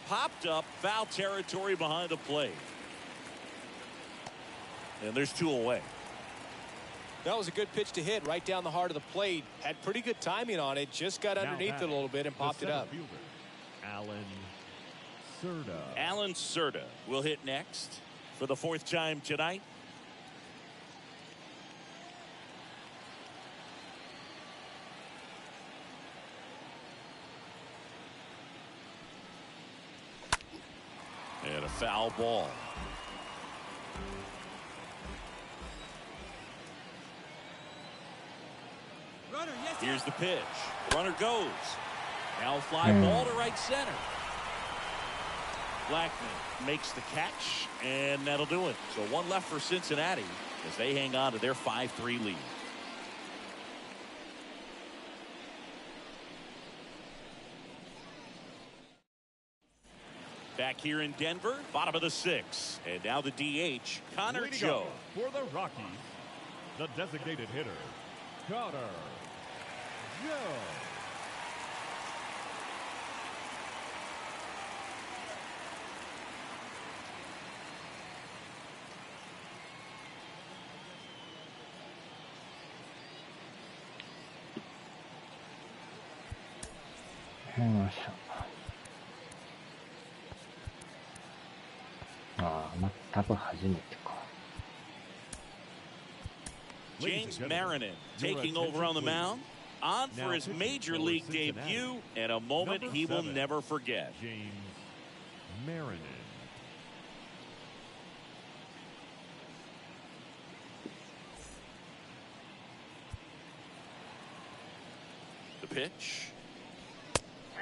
Popped up, foul territory behind the plate. And there's 2 away. That was a good pitch to hit right down the heart of the plate. Had pretty good timing on it. Just got underneath it a little bit and popped it up. Alan Serta will hit next for the 4th time tonight. And a foul ball. Here's the pitch. Runner goes. Now fly ball to right center. Blackman makes the catch, and that'll do it. So 1 left for Cincinnati as they hang on to their 5-3 lead. Back here in Denver, bottom of the 6th. And now the DH, Connor Leading Joe. up for the Rockies, the designated hitter, Connor Joe.よいしょ。ああ、全く初めてか。James Marinan taking over on the mound, on for his major league debut, and a moment he will never forget. James Marinan. The pitch.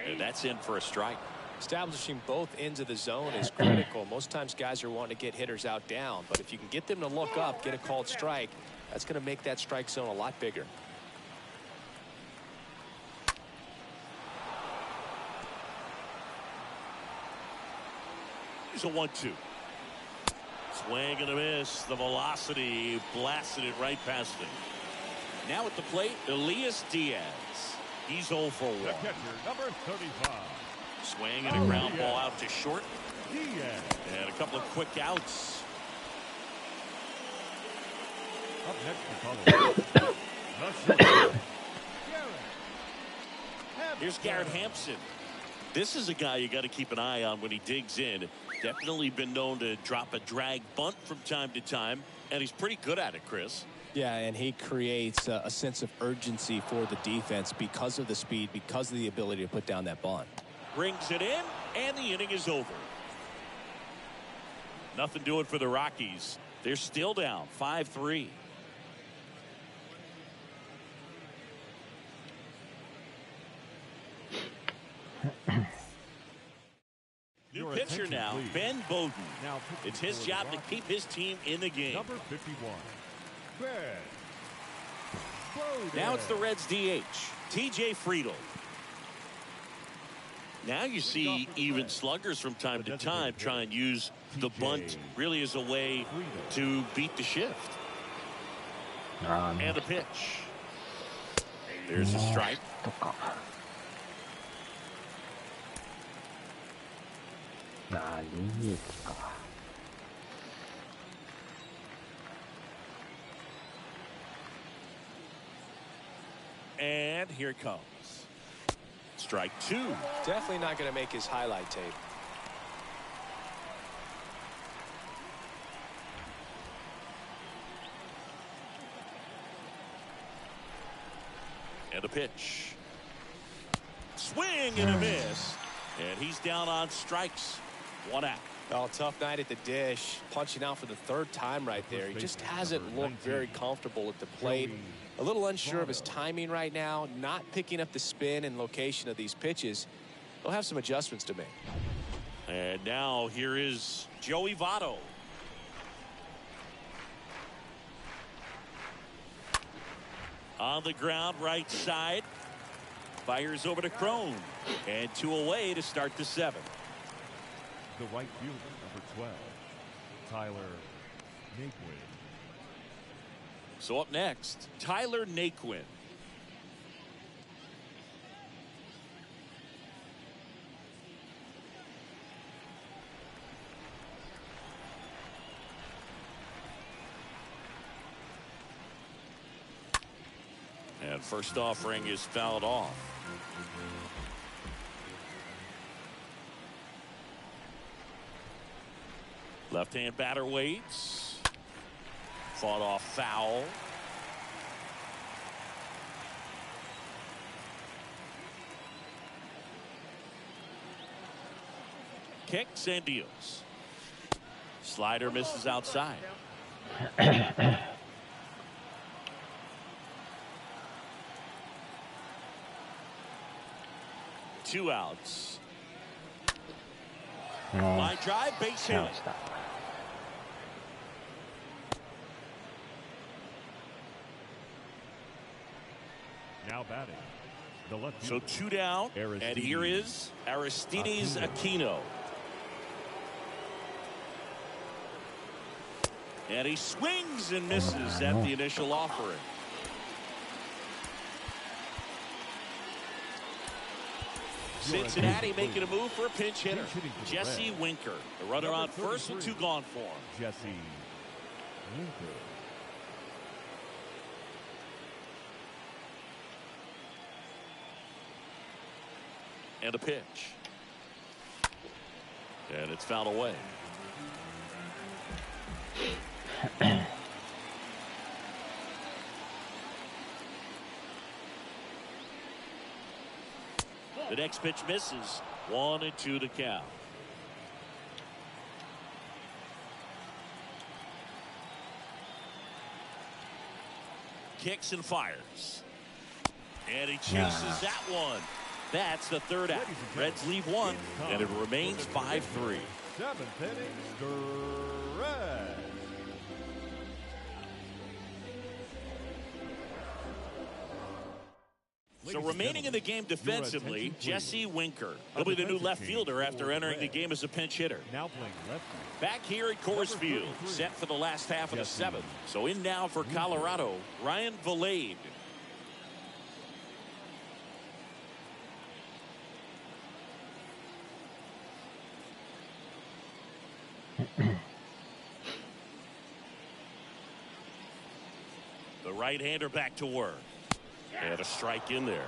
And that's in for a strike. Establishing both ends of the zone is critical. Most times guys are wanting to get hitters out down, but if you can get them to look up, get a called strike, that's going to make that strike zone a lot bigger. Here's a 1-2. Swing and a miss. The velocity blasted it right past him. Now at the plate, Elias Diaz. He's 0 for 1. The catcher, number 35. Swing and a ground ball out to short. Diaz. And a couple of quick outs. Up next to follow. The short. Here's Garrett Hampson. This is a guy you got to keep an eye on when he digs in. Definitely been known to drop a drag bunt from time to time, and he's pretty good at it, Chris. Yeah, and he creates a sense of urgency for the defense because of the speed, because of the ability to put down that bunt. Brings it in, and the inning is over. Nothing doing for the Rockies. They're still down 5-3. New pitcher now, please. Ben Bowden. Now It's his job to keep his team in the game. Number 51. Ben Bowden. Now it's the Reds DH, TJ Friedel. Now you see even sluggers from time to time try and use the bunt really as a way to beat the shift. And the pitch. There's a strike. とか。ああ、DH か。And here it comes. Strike 2. Definitely not going to make his highlight tape. And a pitch. Swing and a miss. And he's down on strikes. 1 out. Oh, tough night at the dish. Punching out for the 3rd time right there. He just hasn't looked very comfortable at the plate. A little unsure of his timing right now. Not picking up the spin and location of these pitches. He'll have some adjustments to make. And now here is Joey Votto. On the ground, right side. Fires over to Crone. And 2 away to start the 7th. The right fielder, number 12, Tyler Naquin. So up next, Tyler Naquin. And first offering is fouled off. Left-hand batter waits. Fought off foul. Kicks and deals. Slider misses outside. 2 outs. Line drive, base hit. Now batting. The left So fielder, 2 down, and Aristides here is Aristides Aquino. And he swings and misses at the initial offering. Cincinnati making a move for a pinch hitter. Jesse Winker. The runner on first with 2 gone for him. Jesse Winker. And a pitch. And it's fouled away. The next pitch misses. 1-2 to count. Kicks and fires. And he chases that one. That's the 3rd out. Reds leave 1, and it remains 5-3. 7th inning, stretch. So remaining in the game defensively, Jesse Winker. He'll be the new left fielder after entering the game as a pinch hitter. Now playing left. Back here at Coors Field, set for the last half of the 7th. So in now for Colorado, Ryan Vilade. The right-hander back to work. And a strike in there.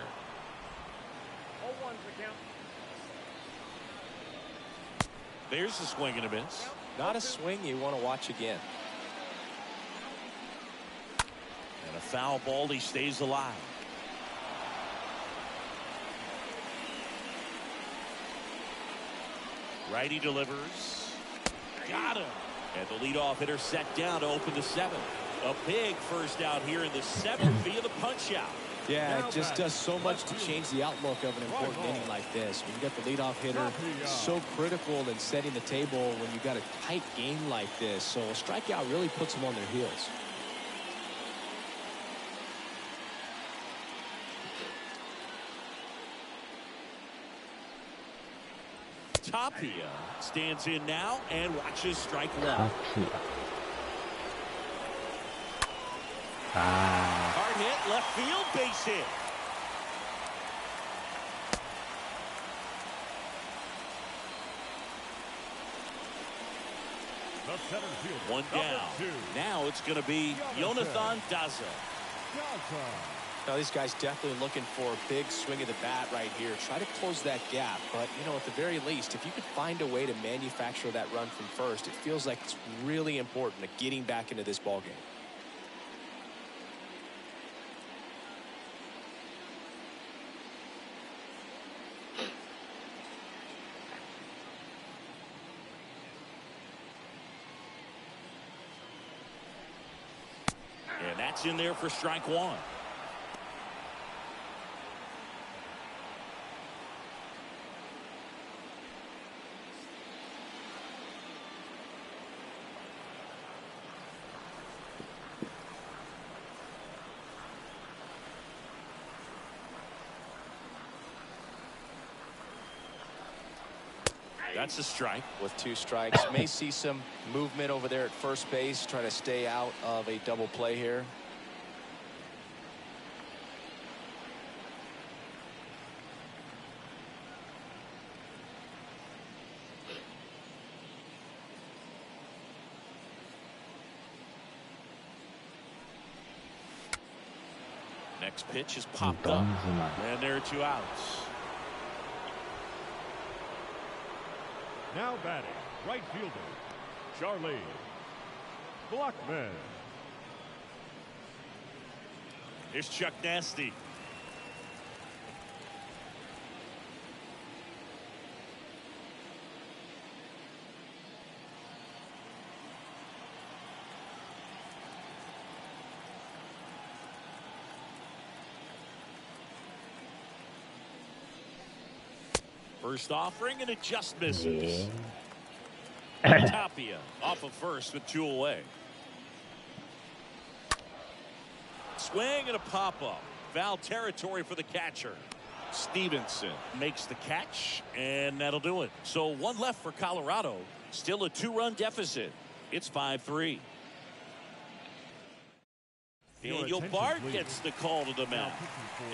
0-1 the count. There's the swing and a miss. Not a swing you want to watch again. And a foul ball. He stays alive. Righty delivers. Got him. And the leadoff hitter set down to open the 7th. A big first out here in the 7th via the punch out. Yeah, it just does so much to change the outlook of an important inning like this. When you got the leadoff hitter, so critical in setting the table when you got a tight game like this. So a strikeout really puts them on their heels. Tapia stands in now and watches strike 1. Hard hit, left field, base hit. The center fielder. 1 down. Now it's going to be Jonathan Daza. Now these guys definitely looking for a big swing of the bat right here. Try to close that gap. But, you know, at the very least, if you could find a way to manufacture that run from first, it feels like it's really important to getting back into this ball game. And that's in there for strike 1. That's a strike. With 2 strikes. May see some movement over there at first base, trying to stay out of a double play here. Next pitch is popped up. And there are 2 outs. Now batting, right fielder, Charlie Blackman. Here's Chuck Nasty. First offering, and it just misses. Tapia off of first with 2 away. Swing and a pop-up. Foul territory for the catcher. Stevenson makes the catch, and that'll do it. So 1 left for Colorado. Still a 2-run deficit. It's 5-3. Daniel Bart gets the call to the mound.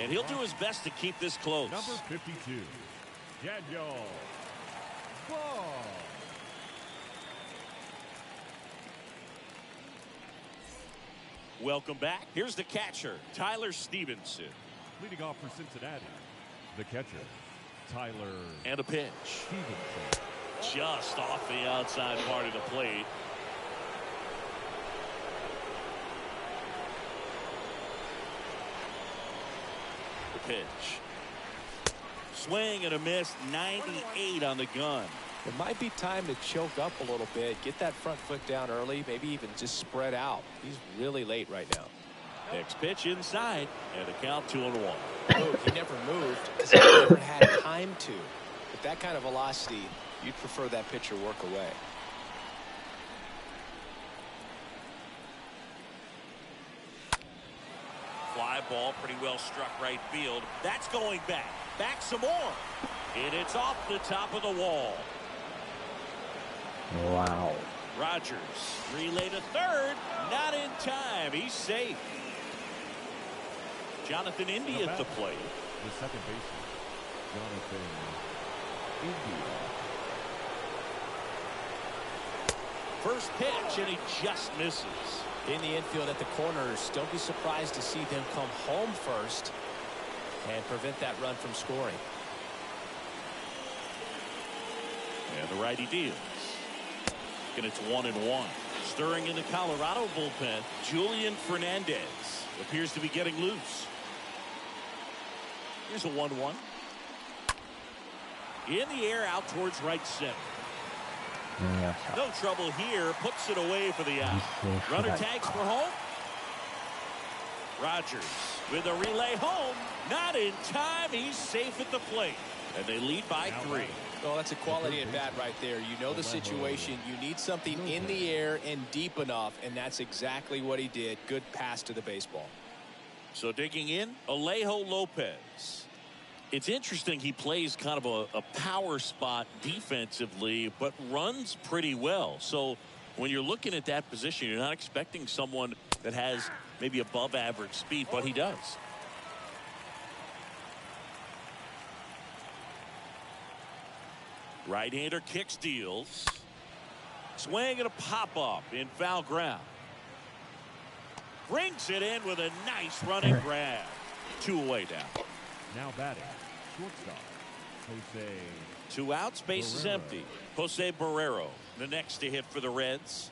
And he'll do his best to keep this close. Number 52, Daniel Bart. Welcome back. Here's the catcher, Tyler Stevenson. Leading off for Cincinnati, the catcher, Tyler. And a pitch. Stevenson. Just off the outside part of the plate. The pitch. Swing and a miss, 98 on the gun. It might be time to choke up a little bit, get that front foot down early, maybe even just spread out. He's really late right now. Next pitch inside, and a count 2-1. Oh, he never moved because he never had time to. With that kind of velocity, you'd prefer that pitcher work away. Fly ball, pretty well struck right field. That's going back. Back some more. And it's off the top of the wall. Wow. Rogers, relay to third. Not in time. He's safe. Jonathan India at the plate. The second baseman, Jonathan India. First pitch, and he just misses. In the infield at the corners, don't be surprised to see them come home first and prevent that run from scoring. And the righty deals. And it's 1-1. Stirring in the Colorado bullpen, Julian Fernandez appears to be getting loose. Here's a 1-1. In the air, out towards right center. No trouble here. Puts it away for the out. Runner tags for home. Rogers with a relay home. Not in time. He's safe at the plate. And they lead by 3. Well, that's a quality at bat right there. You know the situation. You need something in the air and deep enough, and that's exactly what he did. Good pass to the baseball. So digging in, Alejo Lopez. It's interesting he plays kind of a power spot defensively, but runs pretty well. So when you're looking at that position, you're not expecting someone that has maybe above average speed, but he does. Right-hander kicks, deals. Swing and a pop-up in foul ground. Brings it in with a nice running grab. 2 away now. Now batting, shortstop, Jose. 2 outs, base is empty. Jose Barrero, the next to hit for the Reds.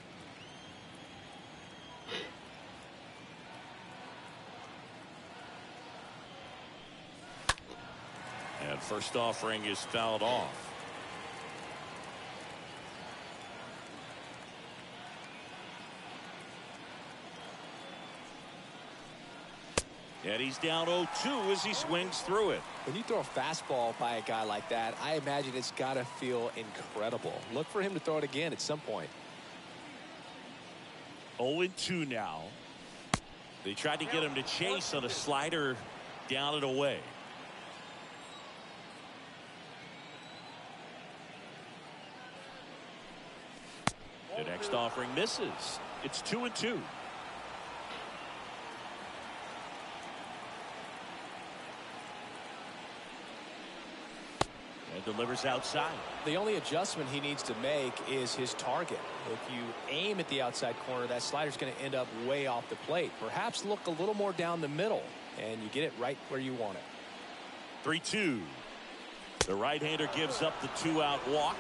And first offering is fouled off. And he's down 0-2 as he swings through it. When you throw a fastball by a guy like that, I imagine it's got to feel incredible. Look for him to throw it again at some point. 0-2 now. They tried to get him to chase on a slider down and away. The next offering misses. It's 2-2. And delivers outside. The only adjustment he needs to make is his target. If you aim at the outside corner, that slider's going to end up way off the plate. Perhaps look a little more down the middle, and you get it right where you want it. 3-2. The right-hander gives up the 2-out walk.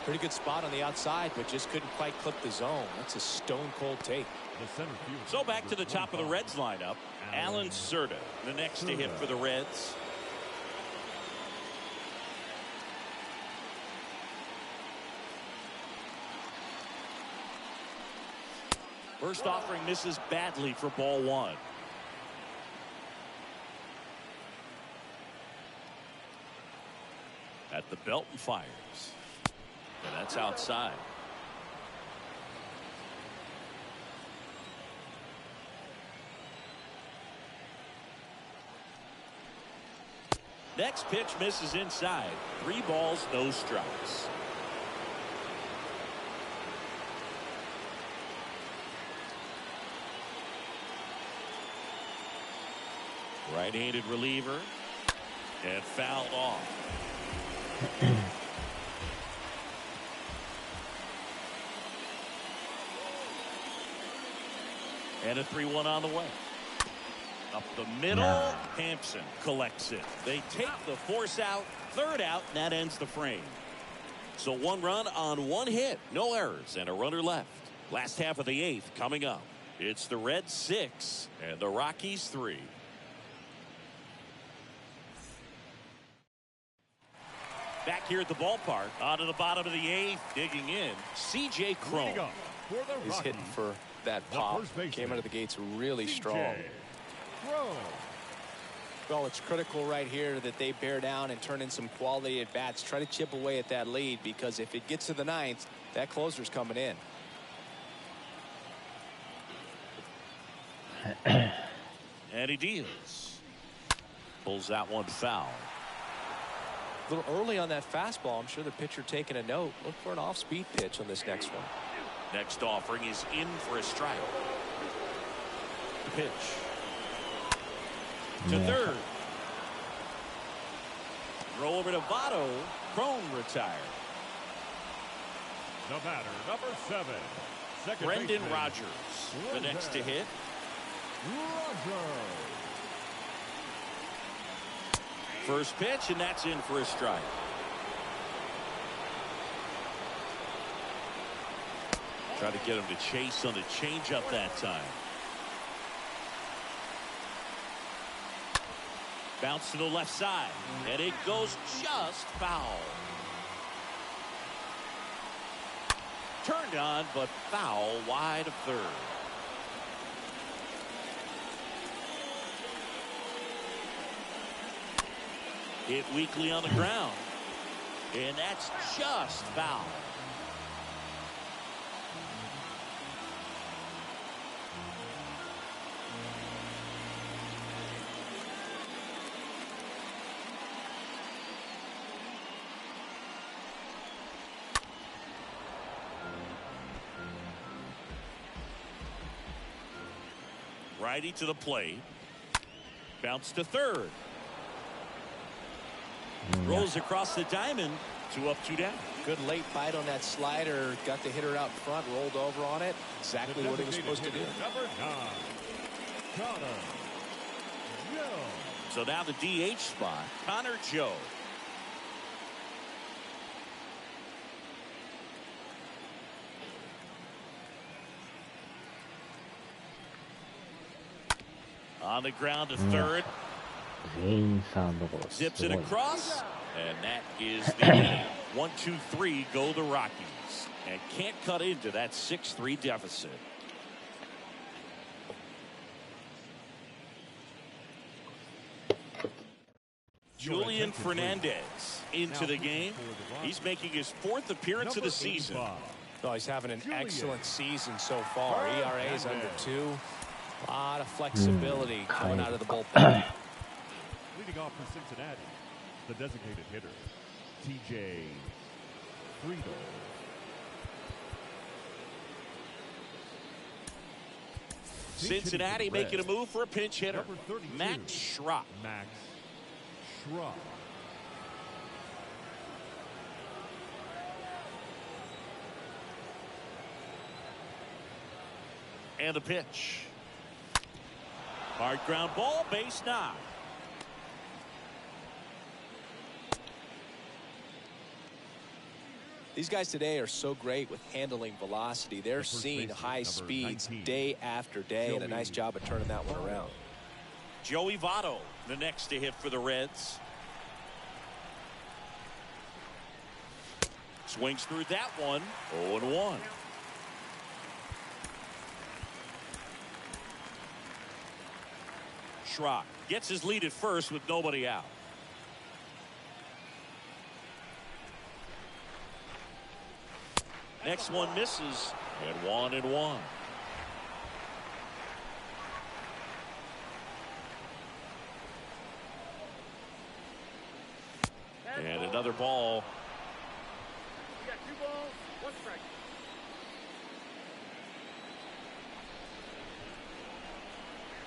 Pretty good spot on the outside, but just couldn't quite clip the zone. That's a stone-cold take. So back to the top of the Reds lineup. Alan Cerda, the next to hit for the Reds. First offering misses badly for ball 1. At the belt and fires. And that's outside. Next pitch misses inside. 3 balls, no strikes. Right-handed reliever. And fouled off. And a 3-1 on the way. Up the middle. Hampson collects it. They take the force out. Third out. And that ends the frame. So 1 run on 1 hit. No errors and a runner left. Last half of the 8th coming up. It's the Reds 6 and the Rockies 3. Back here at the ballpark. On to the bottom of the 8th. Digging in. C.J. Cron. He's hitting for that pop. Came out of the gates really strong. Well, it's critical right here that they bear down and turn in some quality at bats. Try to chip away at that lead, because if it gets to the 9th, that closer's coming in. And he deals. Pulls that one foul. A little early on that fastball. I'm sure the pitcher taking a note. Look for an off-speed pitch on this next one. Next offering is in for a strike. The pitch. To third. Throw over to Votto. Cron retired. The batter, number 7. Brendan Rodgers, the next to hit. First pitch, and that's in for a strike. Try to get him to chase on the changeup that time. Bounce to the left side, and it goes just foul. Turned on, but foul wide of third. Hit weakly on the ground, and that's just foul. Righty to the plate. Bounce to third. Rolls across the diamond. 2 up, 2 down. Good late bite on that slider. Got the hitter out front, rolled over on it. Exactly what he was supposed to do. Number 9. Connor Joe. So now the DH spot. Connor Joe. On the ground to third. Zips it across. And that is the game. 1-2-3 go the Rockies. And can't cut into that 6-3 deficit. Julian Fernandez into the game. He's making his 4th appearance of the season. Oh, he's having an excellent season so far. ERA is under 2. A lot of flexibility coming out of the bullpen. Leading off for Cincinnati, the designated hitter, T.J. Friedel. Cincinnati making a move for a pinch hitter. Max Schrock. Max Schrock. And the pitch. Hard ground ball, base knock. These guys today are so great with handling velocity. They're seeing high speeds day after day, and a nice job of turning that one around. Joey Votto, the next to hit for the Reds. Swings through that one. 0-1. Schrock gets his lead at first with nobody out. Next one misses, and 1-1. And another ball. You got 2 balls, 1 strike.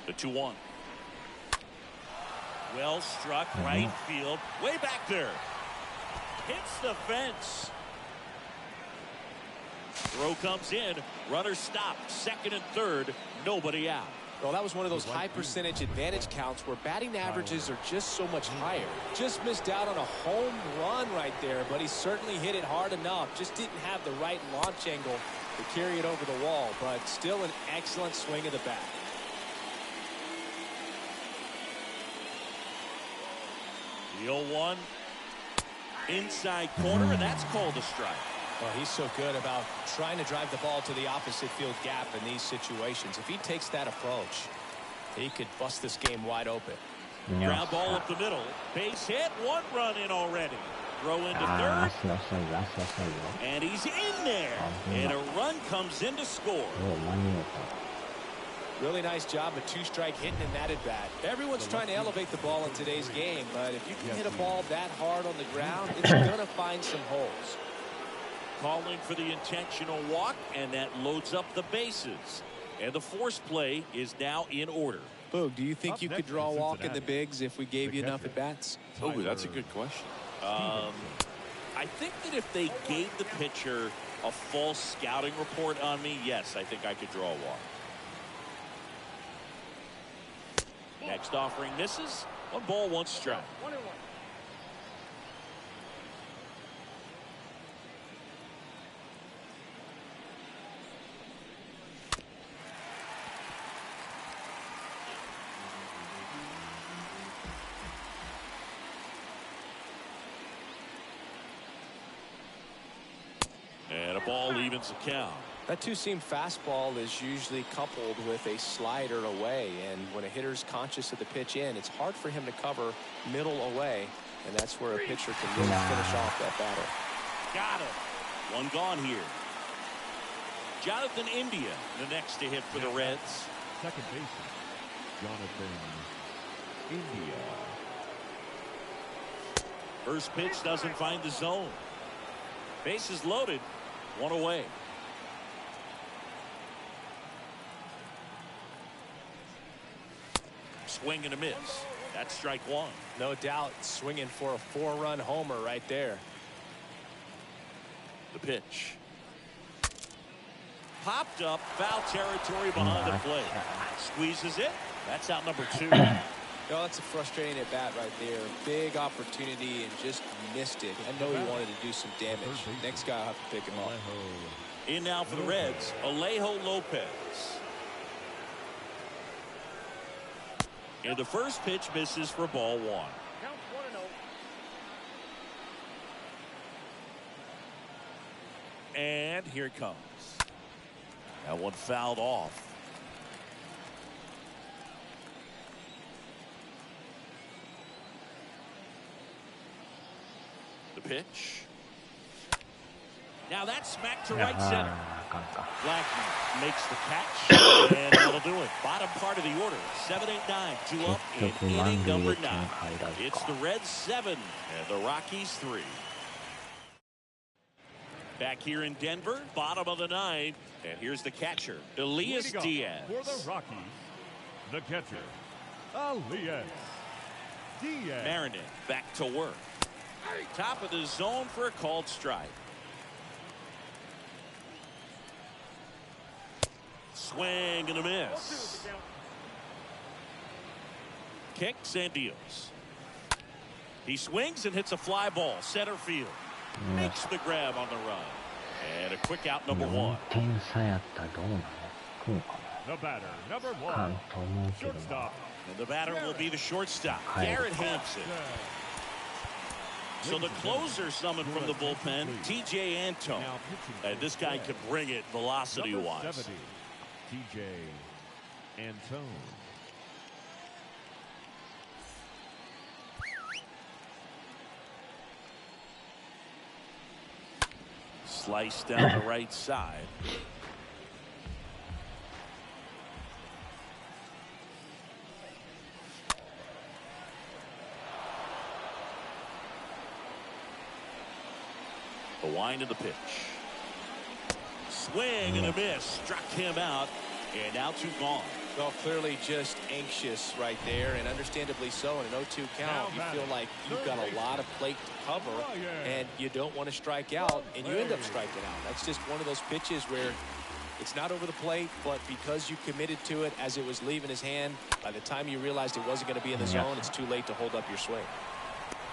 The 2-1. Well struck right field. Way back there. Hits the fence. Throw comes in. Runner stopped. Second and third. Nobody out. Well, that was one of those high percentage advantage counts where batting averages are just so much higher. Just missed out on a home run right there, but he certainly hit it hard enough. Just didn't have the right launch angle to carry it over the wall, but still an excellent swing of the bat. The 0-1 inside corner, and that's called a strike. Well, he's so good about trying to drive the ball to the opposite field gap in these situations. If he takes that approach, he could bust this game wide open. Ground ball up the middle. Base hit. One run in already. Throw into third. And he's in there. And a run comes in to score. Really nice job, a two-strike hitting in that at-bat. Everyone's trying to elevate the ball in today's game, but if you can hit a ball that hard on the ground, it's going to find some holes. Calling for the intentional walk, and that loads up the bases. And the force play is now in order. Boog, do you think you could draw a walk in the bigs if we gave you enough at-bats? Oh, that's a good question. I think that if they gave the pitcher a false scouting report on me, yes, I think I could draw a walk. Next offering misses. 1 ball, 1 strike. 1-1. And a ball evens the count. That two-seam fastball is usually coupled with a slider away, and when a hitter's conscious of the pitch in, it's hard for him to cover middle away, and that's where a pitcher can really finish off that batter. Got it. 1 gone here. Jonathan India, the next to hit for the Reds. Second baseman, Jonathan India. First pitch doesn't find the zone. Bases loaded. 1 away. Swing and a miss. That's strike 1. No doubt swinging for a 4-run homer right there. The pitch. Popped up, foul territory behind the plate. Squeezes it. That's out number 2. No, that's a frustrating at bat right there. Big opportunity and just missed it. I know he wanted to do some damage. Next guy will have to pick him up. In now for the Reds, Alejo Lopez. And the first pitch misses for ball 1. Count 1-0. And here it comes. That one fouled off. The pitch. Now that's smacked to right center. Blackman makes the catch, and that'll do it. Bottom part of the order, 7, 8, 9, 2 up in inning number 9. It's the Reds 7 and the Rockies 3. Back here in Denver, bottom of the 9th, and here's the catcher, Elias Diaz. For the Rockies, the catcher, Elias Diaz. Marinet back to work. Top of the zone for a called strike. Swing and a miss. Kicks and deals. He swings and hits a fly ball. Center field. Makes the grab on the run. And a quick out number 1. The batter, number 1, shortstop. And the batter will be the shortstop, Garrett Hampson. So the closer summoned from the bullpen, T.J. Antone. And this guy can bring it velocity-wise. T.J. Antone. Slice down the right side. The wind of the pitch. Swing and a miss. Struck him out. And now 2 gone. Well, clearly just anxious right there, and understandably so. In an 0-2 count, you feel like you've got a lot of plate to cover, and you don't want to strike out, and you end up striking out. That's just one of those pitches where it's not over the plate, but because you committed to it as it was leaving his hand, by the time you realized it wasn't going to be in the zone, it's too late to hold up your swing.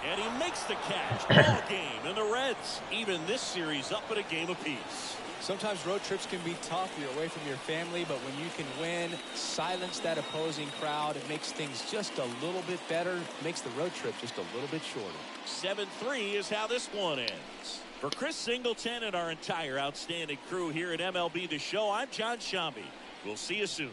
And he makes the catch. Ball game, and the Reds even this series up at a game apiece. Sometimes road trips can be tough. You're away from your family, but when you can win, silence that opposing crowd, it makes things just a little bit better, makes the road trip just a little bit shorter. 7-3 is how this one ends. For Chris Singleton and our entire outstanding crew here at MLB The Show, I'm John Shambi. We'll see you soon.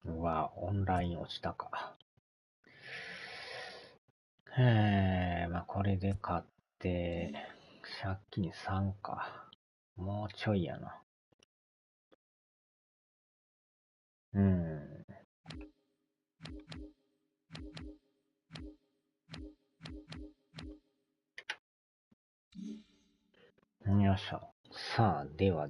うわ、オンライン落ちたか。まあこれで勝って、借金3か。もうちょいやな。よいしょ。さあ、では。